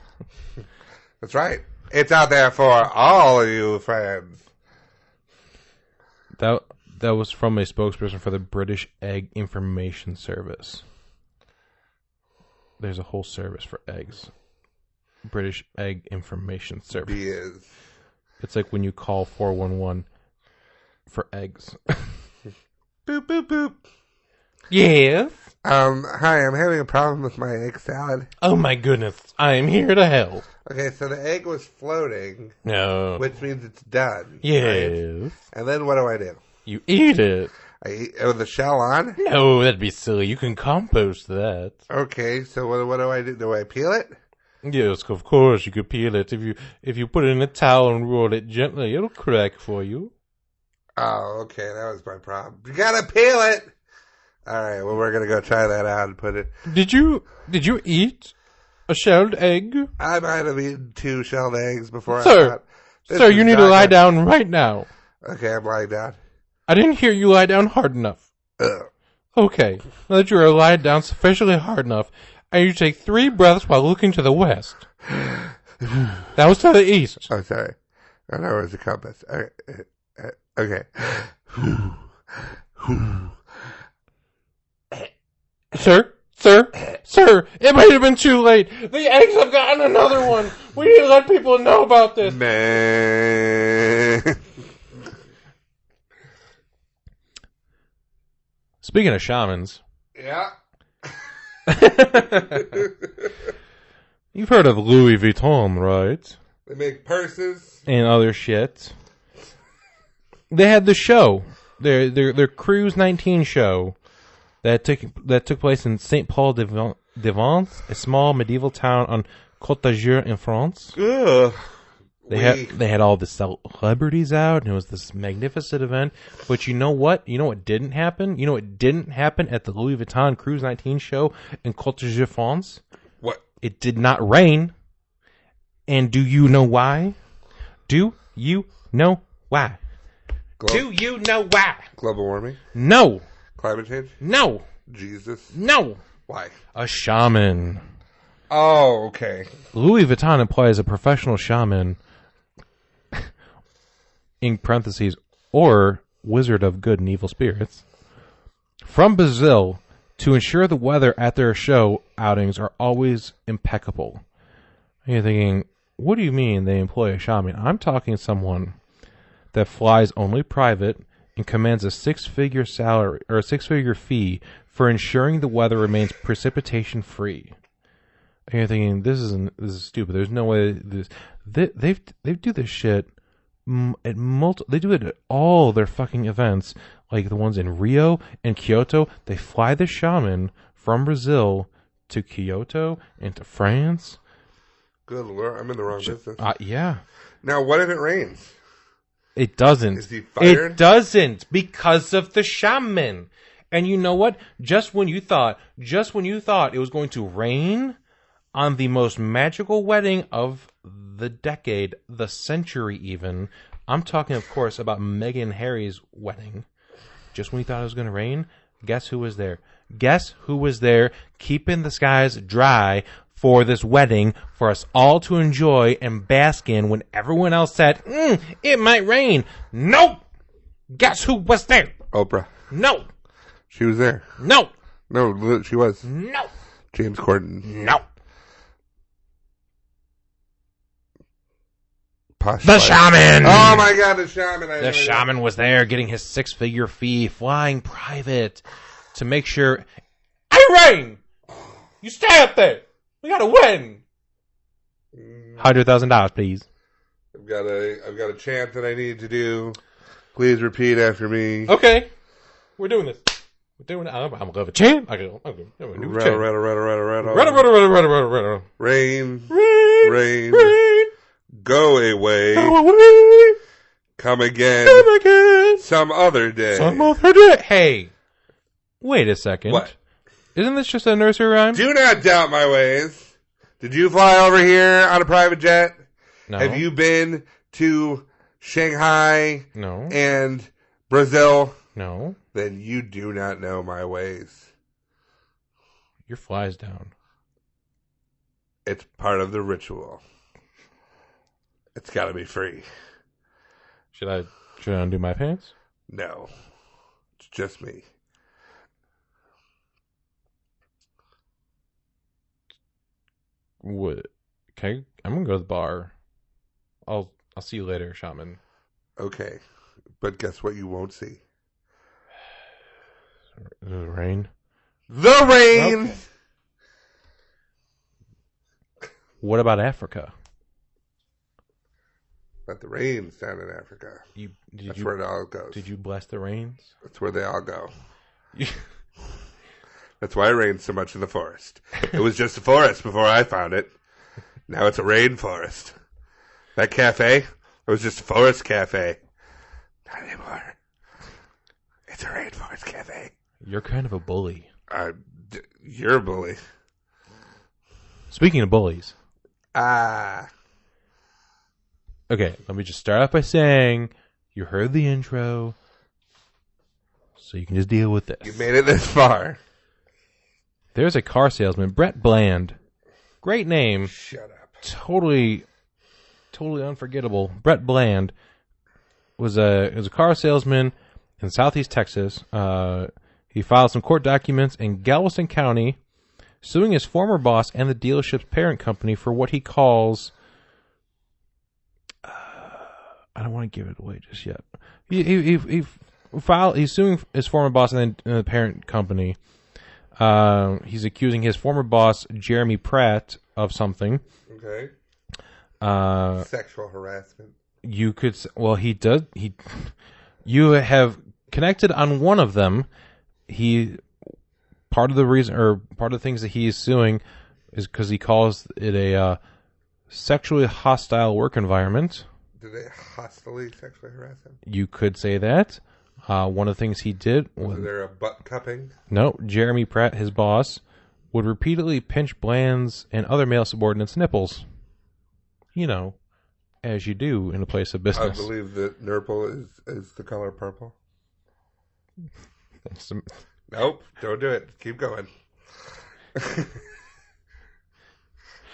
S5: That's right. It's out there for all of you fans.
S6: That was from a spokesperson for the British Egg Information Service. There's a whole service for eggs. British Egg Information Service.
S5: Yes.
S6: It's like when you call 411 for eggs.
S5: Boop, boop, boop.
S6: Yes?
S5: Hi, I'm having a problem with my egg salad.
S6: Oh my goodness, I am here to help.
S5: Okay, so the egg was floating.
S6: No.
S5: Which means it's done.
S6: Yes.
S5: Right? And then what do?
S6: You eat it.
S5: I eat with the shell on?
S6: No, that'd be silly. You can compost that.
S5: Okay, so what do I do? Do I peel it?
S6: Yes, of course you could peel it. If you put it in a towel and roll it gently, it'll crack for you.
S5: Oh, okay, that was my problem. You gotta peel it! Alright, well we're gonna go try that out and put it...
S6: Did you eat a shelled egg?
S5: I might have eaten 2 shelled eggs before
S6: Sir,
S5: I thought...
S6: Sir, you need to lie down right now.
S5: Okay, I'm lying down.
S6: I didn't hear you lie down hard enough.
S5: Ugh.
S6: Okay, now that you are lying down sufficiently hard enough, I need you to take 3 breaths while looking to the west. That was to the east.
S5: Oh, sorry. I know it was a compass. Okay.
S6: Sir, it might have been too late. The eggs have gotten another one. We need to let people know about this.
S5: Man.
S6: Speaking of shamans,
S5: Yeah.
S6: you've heard of Louis Vuitton, right?
S5: They make purses.
S6: And other shit. They had the show, their Cruise 19 show that took place in Saint Paul de Vence, a small medieval town on Côte d'Azur in France.
S5: Ugh.
S6: They had all the celebrities out, and it was this magnificent event. But you know what? You know what didn't happen? You know what didn't happen at the Louis Vuitton Cruise 19 show in Côte d'Azur, France?
S5: What?
S6: It did not rain. And do you know why? Do you know why? Do you know why?
S5: Global warming?
S6: No.
S5: Climate change?
S6: No.
S5: Jesus?
S6: No.
S5: Why?
S6: A shaman.
S5: Oh, okay.
S6: Louis Vuitton employs a professional shaman, in parentheses, or wizard of good and evil spirits, from Brazil to ensure the weather at their show outings are always impeccable. And you're thinking, what do you mean they employ a shaman? I'm talking someone that flies only private and commands a six-figure salary or a six-figure fee for ensuring the weather remains precipitation free. And you're thinking, this is stupid. There's no way this. They do this shit at They do it at all their fucking events, like the ones in Rio and Kyoto. They fly the shaman from Brazil to Kyoto and to France.
S5: Good Lord, I'm in the wrong business.
S6: Yeah.
S5: Now, what if it rains?
S6: It doesn't.
S5: Is he fired?
S6: It doesn't, because of the shaman. And you know what? Just when you thought it was going to rain on the most magical wedding of the decade, the century even, I'm talking, of course, about Meghan and Harry's wedding. Just when you thought it was going to rain, guess who was there? Guess who was there keeping the skies dry for this wedding for us all to enjoy and bask in when everyone else said, it might rain. Nope! Guess who was there?
S5: Oprah.
S6: No!
S5: She was there.
S6: No!
S5: No, she was.
S6: No!
S5: James Corden.
S6: No!
S5: Posh
S6: The
S5: fire.
S6: shaman!
S5: Oh my god, the shaman.
S6: The shaman was there getting his six-figure fee, flying private to make sure. Hey, rain! You stay up there! We gotta win! $100,000, please.
S5: I've got a chant that I need to do. Please repeat after me.
S6: Okay. We're doing this. We're doing it. I'm gonna have a chant. I'm gonna do a chant.
S5: Rattle. Rain. Go away. Come again. Some other day.
S6: Hey. Wait a second.
S5: What?
S6: Isn't this just a nursery rhyme?
S5: Do not doubt my ways. Did you fly over here on a private jet?
S6: No.
S5: Have you been to Shanghai
S6: No.
S5: and Brazil?
S6: No.
S5: Then you do not know my ways.
S6: Your fly's down.
S5: It's part of the ritual. It's got to be free.
S6: Should I undo my pants?
S5: No. It's just me.
S6: What? Okay, I'm gonna go to the bar. I'll see you later, shaman.
S5: Okay. But guess what you won't see?
S6: The rain.
S5: The rain!
S6: Okay. What about Africa?
S5: But the rain's down in Africa. That's where it all goes.
S6: Did you bless the rains?
S5: That's where they all go. That's why it rains so much in the forest. It was just a forest before I found it. Now it's a rainforest. That cafe, it was just a forest cafe. Not anymore. It's a rainforest cafe.
S6: You're kind of a bully.
S5: You're a bully.
S6: Speaking of bullies.
S5: Ah.
S6: Okay, let me just start off by saying you heard the intro, so you can just deal with this.
S5: You made it this far.
S6: There's a car salesman, Brett Bland. Great name.
S5: Shut up.
S6: Totally totally unforgettable. Brett Bland was a car salesman in Southeast Texas. He filed some court documents in Galveston County, suing his former boss and the dealership's parent company for what he calls. I don't want to give it away just yet. He's suing his former boss and the parent company. He's accusing his former boss, Jeremy Pratt, of something.
S5: Okay. Sexual harassment.
S6: You could, well, he does. You have connected on one of them. Part of the reason, or part of the things that he is suing, is because he calls it a sexually hostile work environment.
S5: Did they hostilely sexually harass him?
S6: You could say that. One of the things he did
S5: was there a butt cupping?
S6: No, Jeremy Pratt, his boss, would repeatedly pinch Bland's and other male subordinates' nipples. You know, as you do in a place of business.
S5: I believe that nurple is the color purple. Nope, don't do it. Keep going.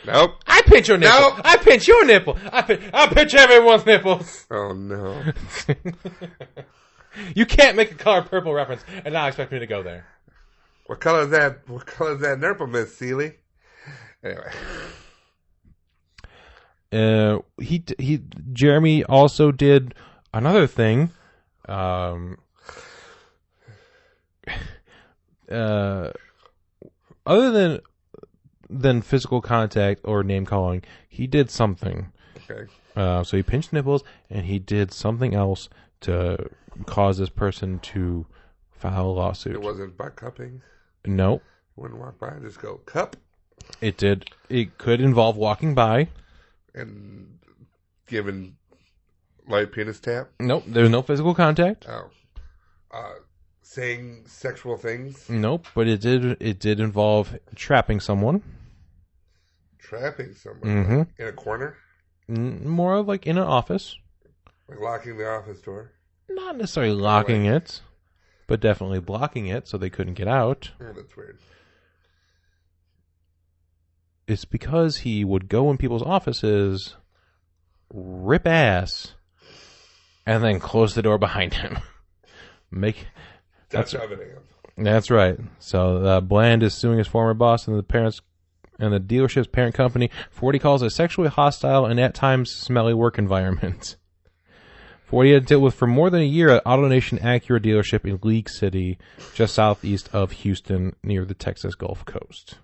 S5: Nope.
S6: I pinch your nipple. Nope. I pinch your nipple. I pinch everyone's nipples.
S5: Oh no.
S6: You can't make a color purple reference and not expect me to go there.
S5: What color is that? What color is that nurple, Miss Seeley? Anyway.
S6: Jeremy also did another thing. Other than physical contact or name calling, he did something.
S5: Okay.
S6: So he pinched nipples, and he did something else to cause this person to file a lawsuit.
S5: It wasn't butt cupping?
S6: No.
S5: Wouldn't walk by and just go, cup?
S6: It did. It could involve walking by.
S5: And giving light penis tap?
S6: Nope. There's no physical contact.
S5: Oh. Saying sexual things?
S6: Nope. But it did involve trapping someone.
S5: Trapping someone?
S6: Mm-hmm.
S5: Like in a corner?
S6: More like in an office.
S5: Like locking the office door?
S6: Not necessarily locking it, but definitely blocking it so they couldn't get out.
S5: Oh, that's weird.
S6: It's because he would go in people's offices, rip ass, and then close the door behind him. That's right. So Bland is suing his former boss and the dealership's parent company for what he calls a sexually hostile and at times smelly work environment. For what he had dealt with for more than a year at AutoNation Acura dealership in League City, just southeast of Houston, near the Texas Gulf Coast.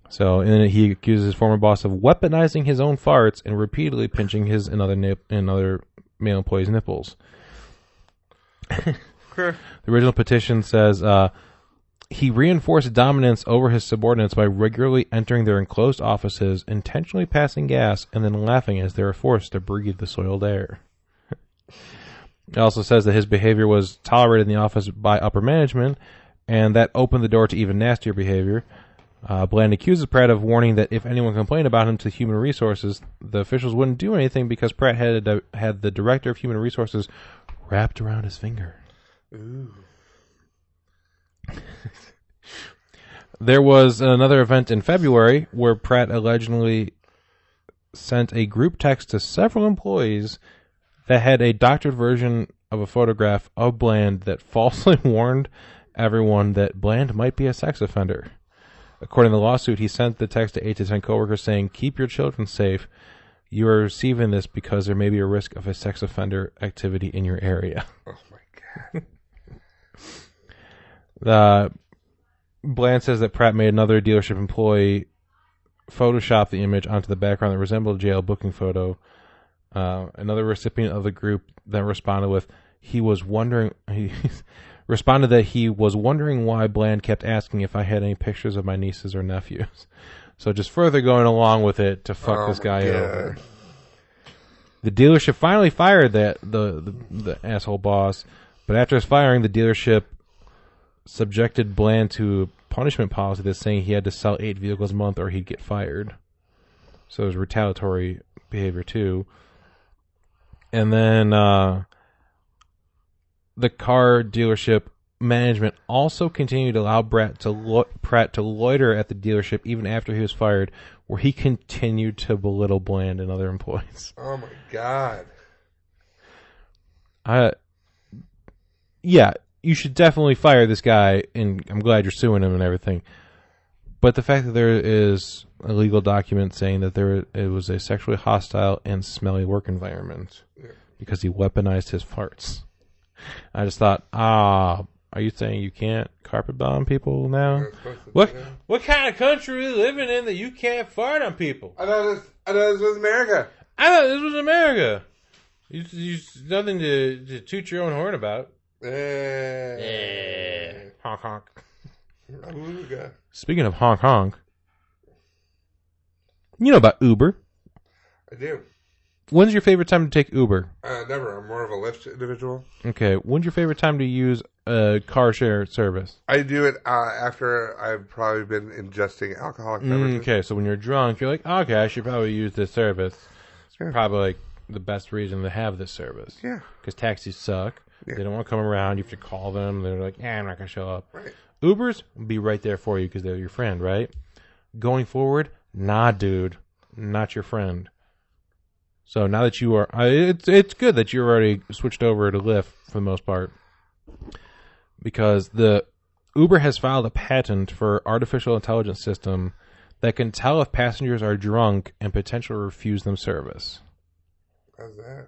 S6: So, and then he accuses his former boss of weaponizing his own farts and repeatedly pinching his and other male employees' nipples. The original petition says he reinforced dominance over his subordinates by regularly entering their enclosed offices, intentionally passing gas, and then laughing as they were forced to breathe the soiled air. It also says that his behavior was tolerated in the office by upper management, and that opened the door to even nastier behavior. Bland accuses Pratt of warning that if anyone complained about him to Human Resources, the officials wouldn't do anything because Pratt had the Director of Human Resources wrapped around his finger.
S5: Ooh.
S6: There was another event in February where Pratt allegedly sent a group text to several employees that had a doctored version of a photograph of Bland that falsely warned everyone that Bland might be a sex offender. According to the lawsuit, he sent the text to 8 to 10 coworkers saying, "Keep your children safe. You are receiving this because there may be a risk of a sex offender activity in your area."
S5: Oh, my God.
S6: Bland says that Pratt made another dealership employee Photoshop the image onto the background that resembled a jail booking photo. Another recipient of the group then responded with, he responded that he was wondering why Bland kept asking if I had any pictures of my nieces or nephews. So just further going along with it to fuck this guy over. The dealership finally fired the asshole boss, but after his firing, the dealership subjected Bland to a punishment policy that's saying he had to sell 8 vehicles a month or he'd get fired. So it was retaliatory behavior too. And then the car dealership management also continued to allow Pratt to loiter at the dealership even after he was fired, where he continued to belittle Bland and other employees.
S5: Oh my God.
S6: Yeah, you should definitely fire this guy, and I'm glad you're suing him and everything. But the fact that there is a legal document saying that it was a sexually hostile and smelly work environment because he weaponized his farts. I just thought, are you saying you can't carpet bomb people now? What kind of country are we living in that you can't fart on people?
S5: I thought this was America.
S6: I thought this was America. You nothing to toot your own horn about. Honk honk. Speaking of honk honk, you know about Uber.
S5: I do.
S6: When's your favorite time to take Uber?
S5: Never. I'm more of a Lyft individual.
S6: Okay. When's your favorite time to use a car share service?
S5: I do it after I've probably been ingesting alcoholic beverages.
S6: Okay, so when you're drunk, you're like, okay, I should probably use this service. It's probably like the best reason to have this service.
S5: Yeah. Because
S6: taxis suck. Yeah. They don't want to come around. You have to call them. They're like, I'm not going to show up.
S5: Right.
S6: Ubers will be right there for you because they're your friend, right? Going forward, nah, dude. Not your friend. So now that you are... it's good that you're already switched over to Lyft for the most part. Because the Uber has filed a patent for artificial intelligence system that can tell if passengers are drunk and potentially refuse them service.
S5: How's that?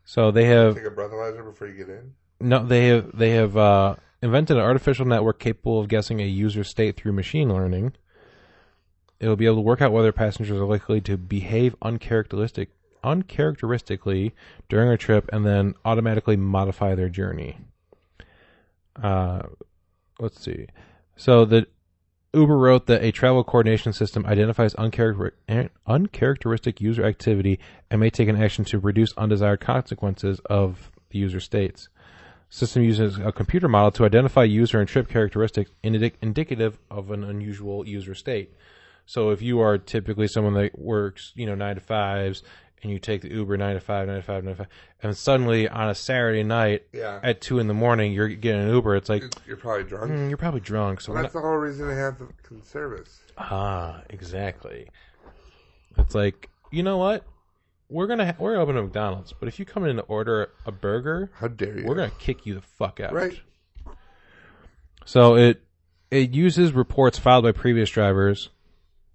S6: So they have...
S5: Take a breathalyzer before you get in?
S6: No, they have invented an artificial network capable of guessing a user's state through machine learning. It will be able to work out whether passengers are likely to behave uncharacteristically during a trip and then automatically modify their journey. Let's see. So the Uber wrote that a travel coordination system identifies uncharacteristic user activity and may take an action to reduce undesired consequences of the user states. System uses a computer model to identify user and trip characteristics indicative of an unusual user state. So if you are typically someone that works, 9 to 5s, and you take the Uber 9 to 5, 9 to 5, 9 to 5, and suddenly on a Saturday night at 2 in the morning, you're getting an Uber, it's like...
S5: You're probably drunk.
S6: You're probably drunk. So
S5: that's the whole reason they have the service.
S6: Exactly. It's like, you know what? We're open a McDonald's, but if you come in to order a burger...
S5: How dare you?
S6: We're going to kick you the fuck out.
S5: Right.
S6: So it uses reports filed by previous drivers...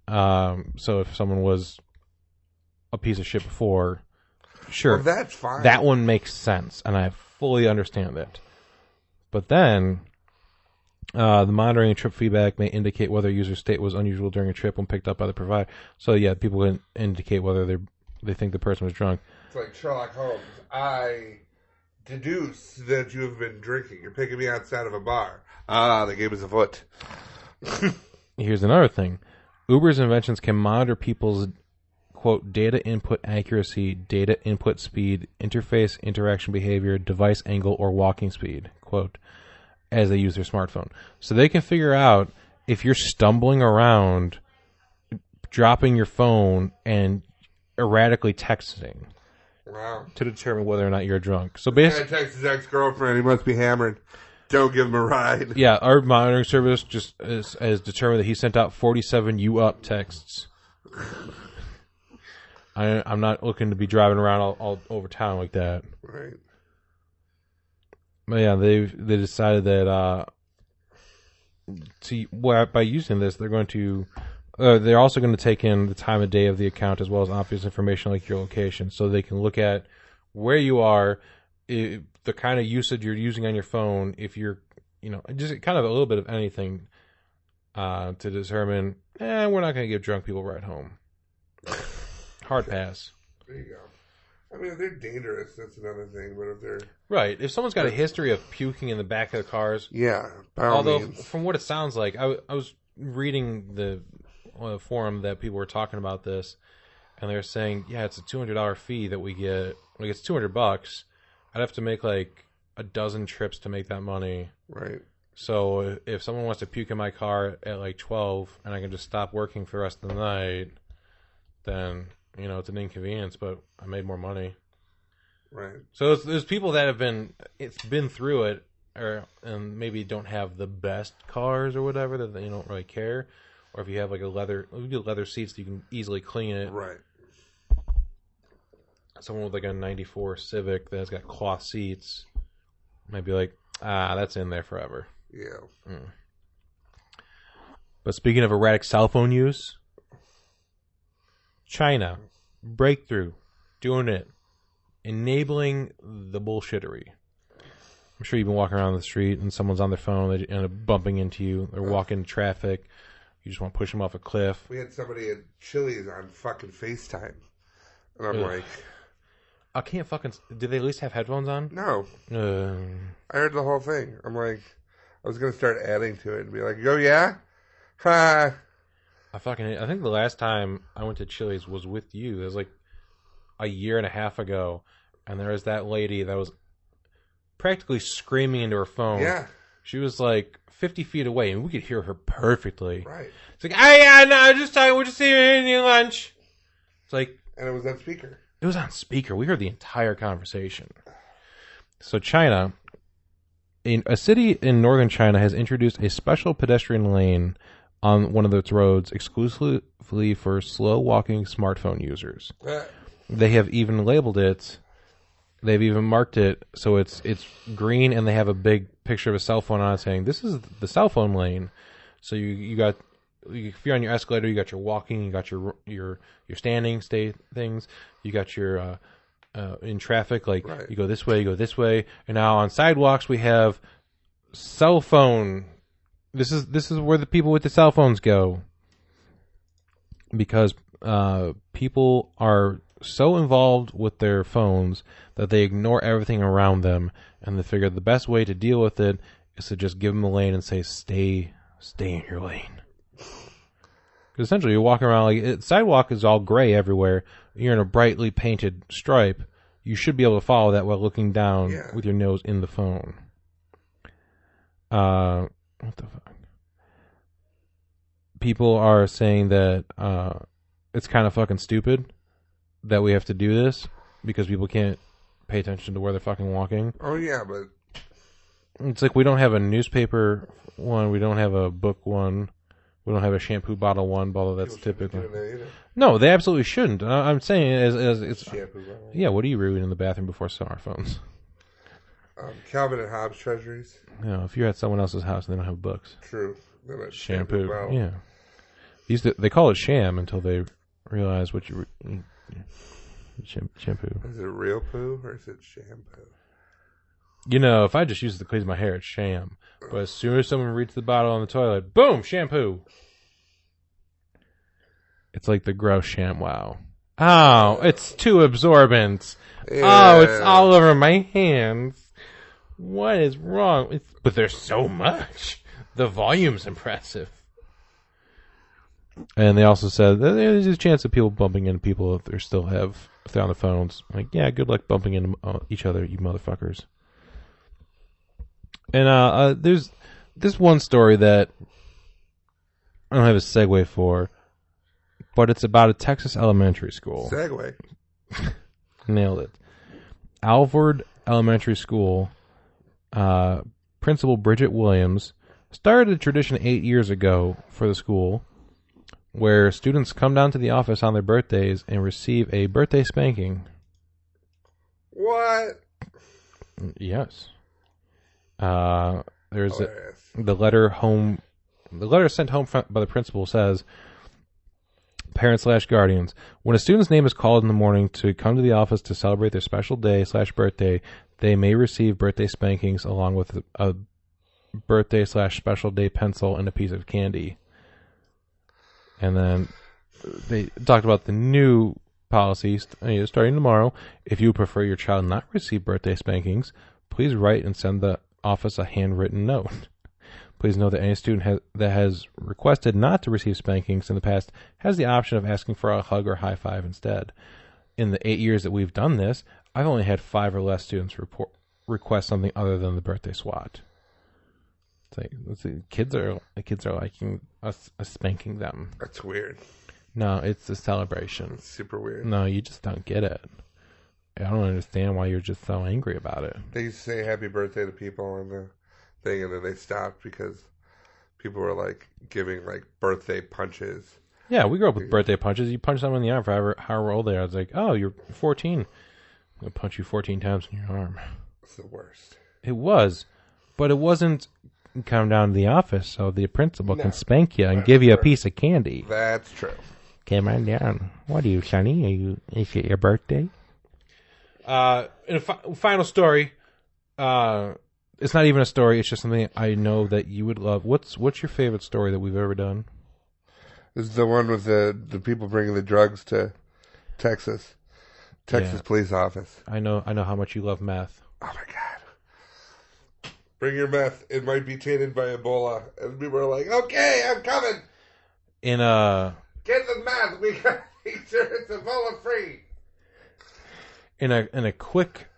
S6: so if someone was a piece of shit before, sure,
S5: well, that's fine.
S6: That one makes sense, and I fully understand it. But then, the monitoring and trip feedback may indicate whether a user's state was unusual during a trip when picked up by the provider. So yeah, people can indicate whether they think the person was drunk.
S5: It's like Sherlock Holmes. I deduce that you have been drinking. You're picking me outside of a bar. They gave us a foot.
S6: Here's another thing. Uber's inventions can monitor people's, quote, data input accuracy, data input speed, interface interaction behavior, device angle, or walking speed, quote, as they use their smartphone. So they can figure out if you're stumbling around, dropping your phone, and erratically texting.
S5: Wow.
S6: To determine whether or not you're drunk. So
S5: This
S6: basically...
S5: guy texts his ex-girlfriend. He must be hammered. Don't give him a ride.
S6: Yeah, our monitoring service just has determined that he sent out 47 "you up" texts. I'm not looking to be driving around all over town like that.
S5: Right.
S6: But yeah, they decided that by using this, they're going to they're also going to take in the time of day of the account as well as obvious information like your location, so they can look at where you are. The kind of usage you're using on your phone, if you're, just kind of a little bit of anything to determine, we're not going to give drunk people a ride home. Hard pass.
S5: There you go. I mean, if they're dangerous, that's another thing, but if they're...
S6: Right. If someone's got a history of puking in the back of their cars...
S5: Yeah, by all means.
S6: From what it sounds like, I was reading the forum that people were talking about this, and they were saying, it's a $200 fee that we get. Like, it's $200. I'd have to make like a dozen trips to make that money.
S5: Right.
S6: So if someone wants to puke in my car at like 12 and I can just stop working for the rest of the night, then, it's an inconvenience, but I made more money.
S5: Right.
S6: So there's people that have been through it and maybe don't have the best cars or whatever that they don't really care, or if you have like leather seats, you can easily clean it.
S5: Right.
S6: Someone with like a '94 Civic that's got cloth seats might be like, that's in there forever.
S5: Yeah.
S6: But speaking of erratic cell phone use, China, breakthrough, doing it, enabling the bullshittery. I'm sure you've been walking around the street and someone's on their phone, they end up bumping into you, they're walking in traffic, you just want to push them off a cliff.
S5: We had somebody at Chili's on fucking FaceTime. And I'm like...
S6: I can't fucking... Did they at least have headphones on?
S5: No. I heard the whole thing. I'm like... I was going to start adding to it and be like, oh yeah? Ha!
S6: I think the last time I went to Chili's was with you. It was like a year and a half ago. And there was that lady that was practically screaming into her phone.
S5: Yeah.
S6: She was like 50 feet away, and we could hear her perfectly.
S5: Right.
S6: It's like, oh yeah, no, just talking, we're just eating lunch. It's like...
S5: And it was on speaker.
S6: It was on speaker. We heard the entire conversation. So China, a city in northern China has introduced a special pedestrian lane on one of its roads exclusively for slow-walking smartphone users. They have even labeled it. They've even marked it so it's green, and they have a big picture of a cell phone on it saying, "This is the cell phone lane." So you got, if you're on your escalator, you got your walking, you got your standing stay things, you got your in traffic, like
S5: right.
S6: You go this way, and now on sidewalks we have cell phone. This is where the people with the cell phones go, because people are so involved with their phones that they ignore everything around them, and they figure the best way to deal with it is to just give them a lane and say, stay in your lane. Because essentially you're walking around, like, sidewalk is all gray everywhere, you're in a brightly painted stripe, you should be able to follow that while looking down with your nose in the phone. What the fuck? People are saying that it's kind of fucking stupid that we have to do this because people can't pay attention to where they're fucking walking.
S5: Oh, yeah, but...
S6: It's like we don't have a newspaper one, we don't have a book one, we don't have a shampoo bottle one, although that's typical. No, they absolutely shouldn't. I'm saying as it's... Shampoo bottle. Yeah, what are you reading in the bathroom before smartphones?
S5: Calvin and Hobbes treasuries.
S6: You know, if you're at someone else's house and they don't have books.
S5: True.
S6: Shampoo. Yeah. They call it sham until they realize what you... Shampoo.
S5: Is it real poo or is it shampoo?
S6: You know, if I just use it to clean my hair, it's sham. But as soon as someone reaches the bottle on the toilet, boom, shampoo. It's like the gross sham wow. Oh, it's too absorbent. Yeah. Oh, it's all over my hands. What is wrong? But there's so much. The volume's impressive. And they also said that there's a chance of people bumping into people if they're on the phones. Like, yeah, good luck bumping into each other, you motherfuckers. And there's this one story that I don't have a segue for, but it's about a Texas elementary school.
S5: Segue.
S6: Nailed it. Alvord Elementary School, Principal Bridget Williams started a tradition 8 years ago for the school where students come down to the office on their birthdays and receive a birthday spanking.
S5: What?
S6: Yes. There's the letter sent home by the principal says, parents/guardians, when a student's name is called in the morning to come to the office to celebrate their special day/birthday, they may receive birthday spankings along with a birthday/special day pencil and a piece of candy. And then they talked about the new policy starting tomorrow. If you prefer your child not receive birthday spankings, please write and send the office a handwritten note. Please know that any student that has requested not to receive spankings in the past has the option of asking for a hug or high five instead. In the 8 years that we've done this, I've only had 5 or less students request something other than the birthday swat. It's like, kids are liking us spanking them.
S5: That's weird.
S6: No, it's a celebration.
S5: It's super weird.
S6: No, you just don't get it. I don't understand why you're just so angry about it.
S5: They used to say happy birthday to people on the thing, and then they stopped because people were like giving like birthday punches.
S6: Yeah, we grew up with birthday punches. You punch someone in the arm for however old they are. It's like, oh, you're 14. I'm going to punch you 14 times in your arm.
S5: It's the worst.
S6: It was, but it wasn't come down to the office so the principal can spank you and give you a piece of candy.
S5: That's true.
S6: Come on down. What are you, Sonny? Is it your birthday? In a final story, it's not even a story. It's just something I know that you would love. What's your favorite story that we've ever done?
S5: This is the one with the people bringing the drugs to Texas police office.
S6: I know how much you love meth.
S5: Oh my God! Bring your meth. It might be tainted by Ebola. And people are like, "Okay, I'm coming." Get the meth. We got to make sure it's Ebola free.
S6: In a quick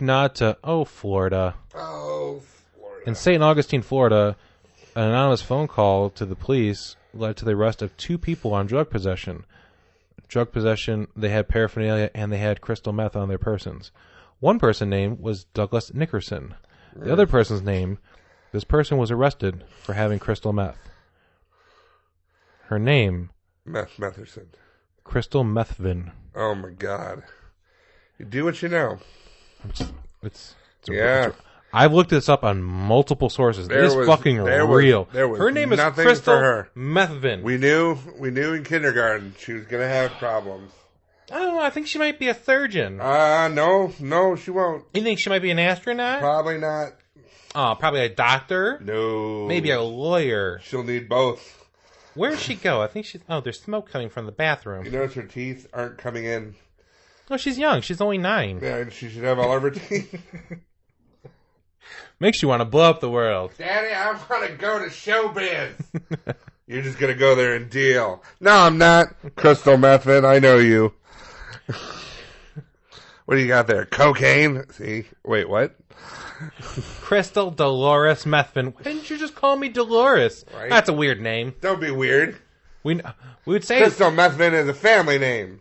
S6: nod to Florida.
S5: Oh, Florida.
S6: In St. Augustine, Florida, an anonymous phone call to the police led to the arrest of 2 people on drug possession. Drug possession, they had paraphernalia, and they had crystal meth on their persons. One person's name was Douglas Nickerson. The other person's name, this person was arrested for having crystal meth. Her name...
S5: Metherson.
S6: Crystal Methvin.
S5: Oh, my God. You do what you know.
S6: It's
S5: yeah.
S6: I've looked this up on multiple sources. It's fucking real. Her name is Crystal Methvin.
S5: We knew in kindergarten she was going to have problems.
S6: I don't know. I think she might be a surgeon.
S5: No, she won't.
S6: You think she might be an astronaut?
S5: Probably not.
S6: Oh, probably a doctor?
S5: No.
S6: Maybe a lawyer.
S5: She'll need both.
S6: Where did she go? I think she's... Oh, there's smoke coming from the bathroom.
S5: You notice her teeth aren't coming in.
S6: Oh, she's young. She's only 9.
S5: Yeah, and she should have all of her teeth.
S6: Makes you want to blow up the world.
S5: Daddy, I want to go to showbiz. You're just going to go there and deal. No, I'm not. Crystal Methvin, I know you. What do you got there? Cocaine? See? Wait, what?
S6: Crystal Dolores Methvin. Why didn't you just call me Dolores? Right? That's a weird name.
S5: Don't be weird.
S6: We would say...
S5: Crystal Methvin is a family name.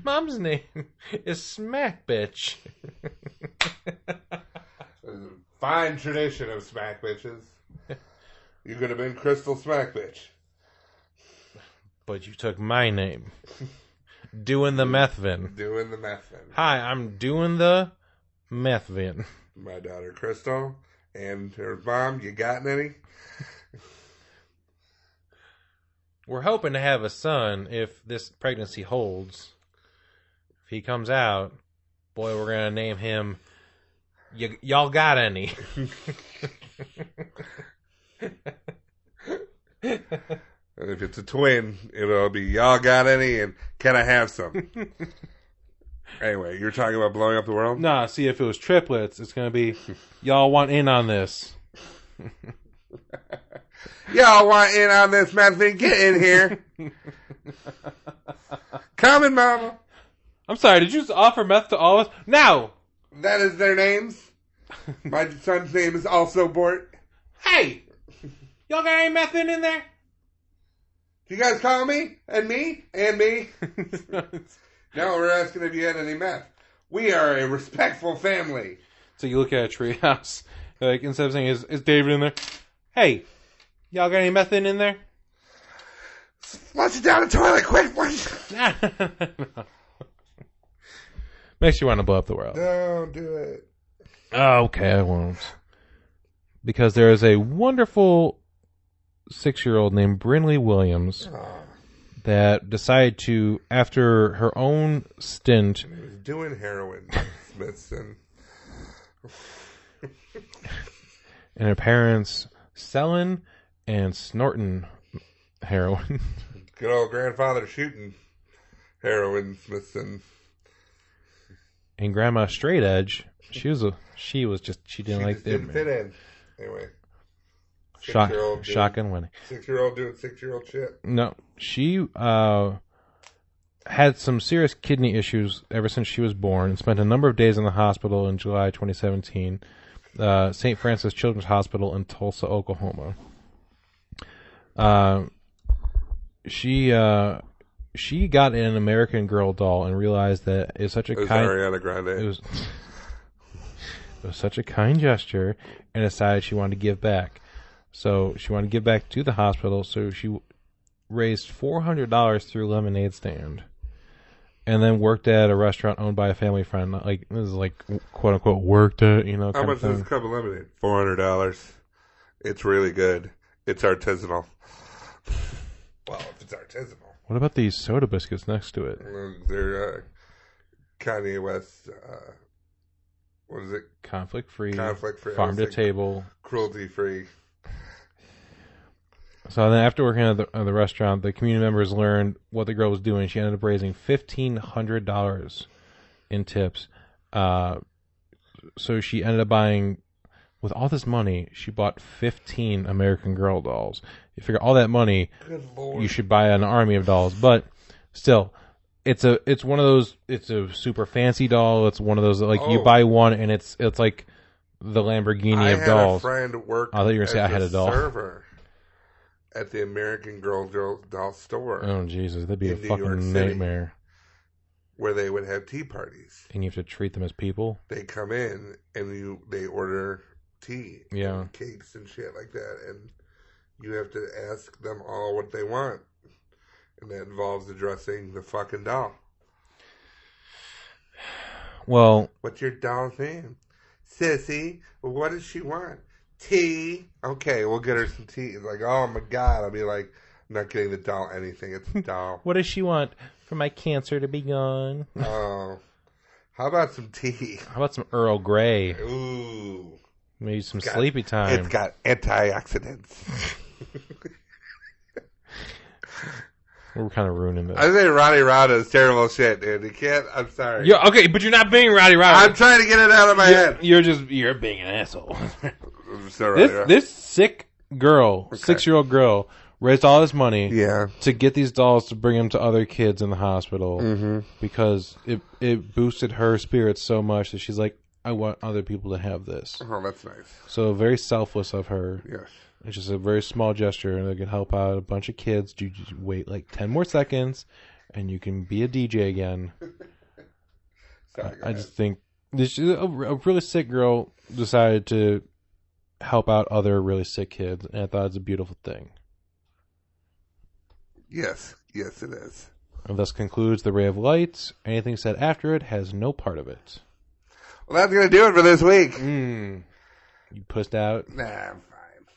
S6: Mom's name is Smack Bitch.
S5: Fine tradition of smack bitches. You could have been Crystal Smack Bitch.
S6: But you took my name. Doing the Methvin.
S5: Doing the Methvin.
S6: Hi, I'm doing the Methvin.
S5: My daughter Crystal and her mom, you got any?
S6: We're hoping to have a son if this pregnancy holds. If he comes out, boy, we're going to name him... Y'all got any?
S5: And if it's a twin, it'll be y'all got any and can I have some? Anyway, you're talking about blowing up the world?
S6: Nah, see, if it was triplets, it's going to be y'all want in on this.
S5: Y'all want in on this, Methvin? Get in here. Coming, mama.
S6: I'm sorry, did you just offer meth to all of us? No!
S5: That is their names. My son's name is also Bort.
S6: Hey! Y'all got any meth in there?
S5: You guys call me? And me? And me? No, we're asking if you had any meth. We are a respectful family.
S6: So you look at a treehouse, like, instead of saying, is David in there? Hey, y'all got any meth in there?
S5: Flush it down the toilet quick, please.
S6: No. Makes you want to blow up the world.
S5: Don't do it.
S6: Oh, okay, I won't. Because there is a wonderful 6-year-old named Brinley Williams that decided to, after her own stint...
S5: He was doing heroin, Smithson.
S6: And her parents selling and snorting heroin.
S5: Good old grandfather shooting heroin, Smithson.
S6: And Grandma Straight Edge, she didn't like
S5: didn't fit in. Anyway.
S6: Shotgun winning.
S5: 6-year-old doing 6-year-old shit.
S6: No, she had some serious kidney issues ever since she was born and spent a number of days in the hospital in July 2017. St. Francis Children's Hospital in Tulsa, Oklahoma. She got an American Girl doll and realized that it's such a
S5: Ariana Grande.
S6: It was such a kind gesture, and decided she wanted to give back. So she wanted to give back to the hospital, so she raised $400 through a lemonade stand. And then worked at a restaurant owned by a family friend. Like, this is like, quote unquote, worked at, you know.
S5: How much is a cup of lemonade? $400. It's really good. It's artisanal. Well, if it's artisanal.
S6: What about these soda biscuits next to it?
S5: They're Kanye West, what is it?
S6: Conflict-free,
S5: Conflict-free.
S6: farm-to-table.
S5: Cruelty-free.
S6: So then after working at the restaurant, the community members learned what the girl was doing. She ended up raising $1,500 in tips. So she ended up buying, with all this money, she bought 15 American Girl dolls. You figure all that money, you should buy an army of dolls. But still, it's one of those. It's a super fancy doll. It's one of those that, like, you buy one and it's like the Lamborghini of dolls.
S5: I had a friend work.
S6: I thought you were gonna say I had a doll.
S5: Server at the American Girl doll store.
S6: Oh Jesus, that'd be a fucking nightmare.
S5: Where they would have tea parties,
S6: and you have to treat them as people.
S5: They come in and they order tea, and cakes and shit like that, and you have to ask them all what they want, and that involves addressing the fucking doll.
S6: Well,
S5: what's your doll's name? Sissy. Well, what does she want? Tea. Okay, we'll get her some tea. It's like, oh my God. I'll be like, I'm not getting the doll anything. It's a doll.
S6: What does she want? For my cancer to be gone.
S5: Oh. How about some tea?
S6: How about some Earl Grey?
S5: Ooh.
S6: Maybe some sleepy time.
S5: It's got antioxidants.
S6: We're kind of ruining this.
S5: I say Roddy Rada is terrible shit, dude. You can't. I'm sorry.
S6: Yeah, okay, but you're not being Roddy Rada.
S5: I'm trying to get it out of my head.
S6: You're being an asshole.
S5: So
S6: this sick girl, 6-year-old girl, raised all this money to get these dolls to bring them to other kids in the hospital because it boosted her spirits so much that she's like, I want other people to have this.
S5: Oh, that's nice.
S6: So very selfless of her.
S5: Yes.
S6: It's just a very small gesture, and it can help out a bunch of kids. You just wait like 10 more seconds, and you can be a DJ again.
S5: Sorry,
S6: I just think this a really sick girl decided to help out other really sick kids, and I thought it was a beautiful thing.
S5: Yes, it is.
S6: And thus concludes the Ray of Light. Anything said after it has no part of it.
S5: Well, that's going to do it for this week.
S6: You pussed out?
S5: Nah, I'm fine.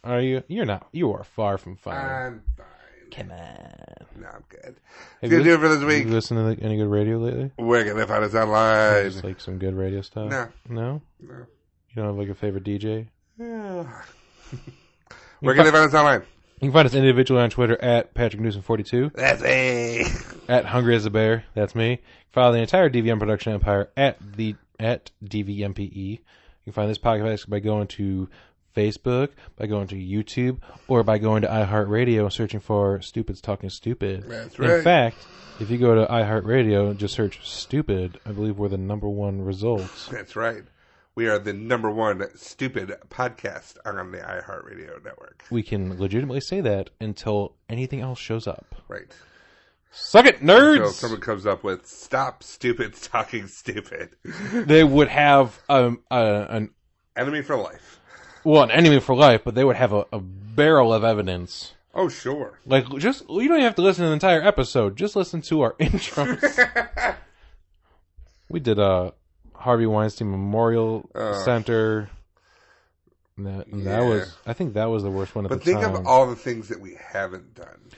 S6: Are you? You're not. You are far from fine.
S5: I'm fine.
S6: Come on.
S5: No, I'm good.
S6: Have
S5: That's going to do it for this week.
S6: Have you listened to any good radio lately?
S5: Where can they find us online?
S6: Just like some good radio stuff?
S5: No.
S6: No?
S5: No.
S6: You don't have like a favorite DJ?
S5: Yeah. Where can they find us online?
S6: You can find us individually on Twitter at Patrick Newsom42.
S5: That's me.
S6: At Hungry as a Bear. That's me. Follow the entire DVM production empire at DVMPE. You can find this podcast by going to Facebook, by going to YouTube, or by going to iHeartRadio and searching for Stupid's Talking Stupid.
S5: That's right.
S6: In fact, if you go to iHeartRadio and just search Stupid, I believe we're the #1 results.
S5: That's right. We are the #1 stupid podcast on the iHeartRadio network.
S6: We can legitimately say that until anything else shows up.
S5: Right.
S6: Suck it, nerds!
S5: Until someone comes up with, stop stupid talking stupid.
S6: They would have an
S5: enemy for life.
S6: Well, an enemy for life, but they would have a barrel of evidence.
S5: Oh, sure.
S6: Like, you don't even have to listen to the entire episode. Just listen to our intros. We did Harvey Weinstein Memorial Center. That was, I think that was the worst one at the time.
S5: But think of all the things that we haven't done.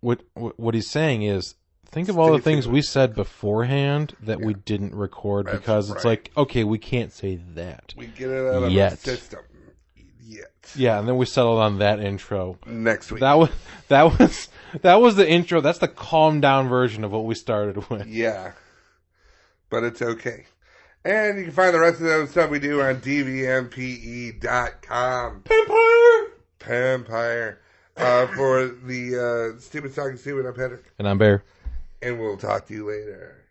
S6: What he's saying is, think of all the things we said beforehand that we didn't record because it's like, okay, we can't say that.
S5: We get it out of our system. Yet.
S6: Yeah, and then we settled on that intro.
S5: Next week.
S6: That was the intro. That's the calm down version of what we started with.
S5: Yeah. But it's okay. And you can find the rest of the stuff we do on dvmpe.com. Pampire. For the Stupid Talking Stupid, I'm Patrick.
S6: And I'm Bear.
S5: And we'll talk to you later.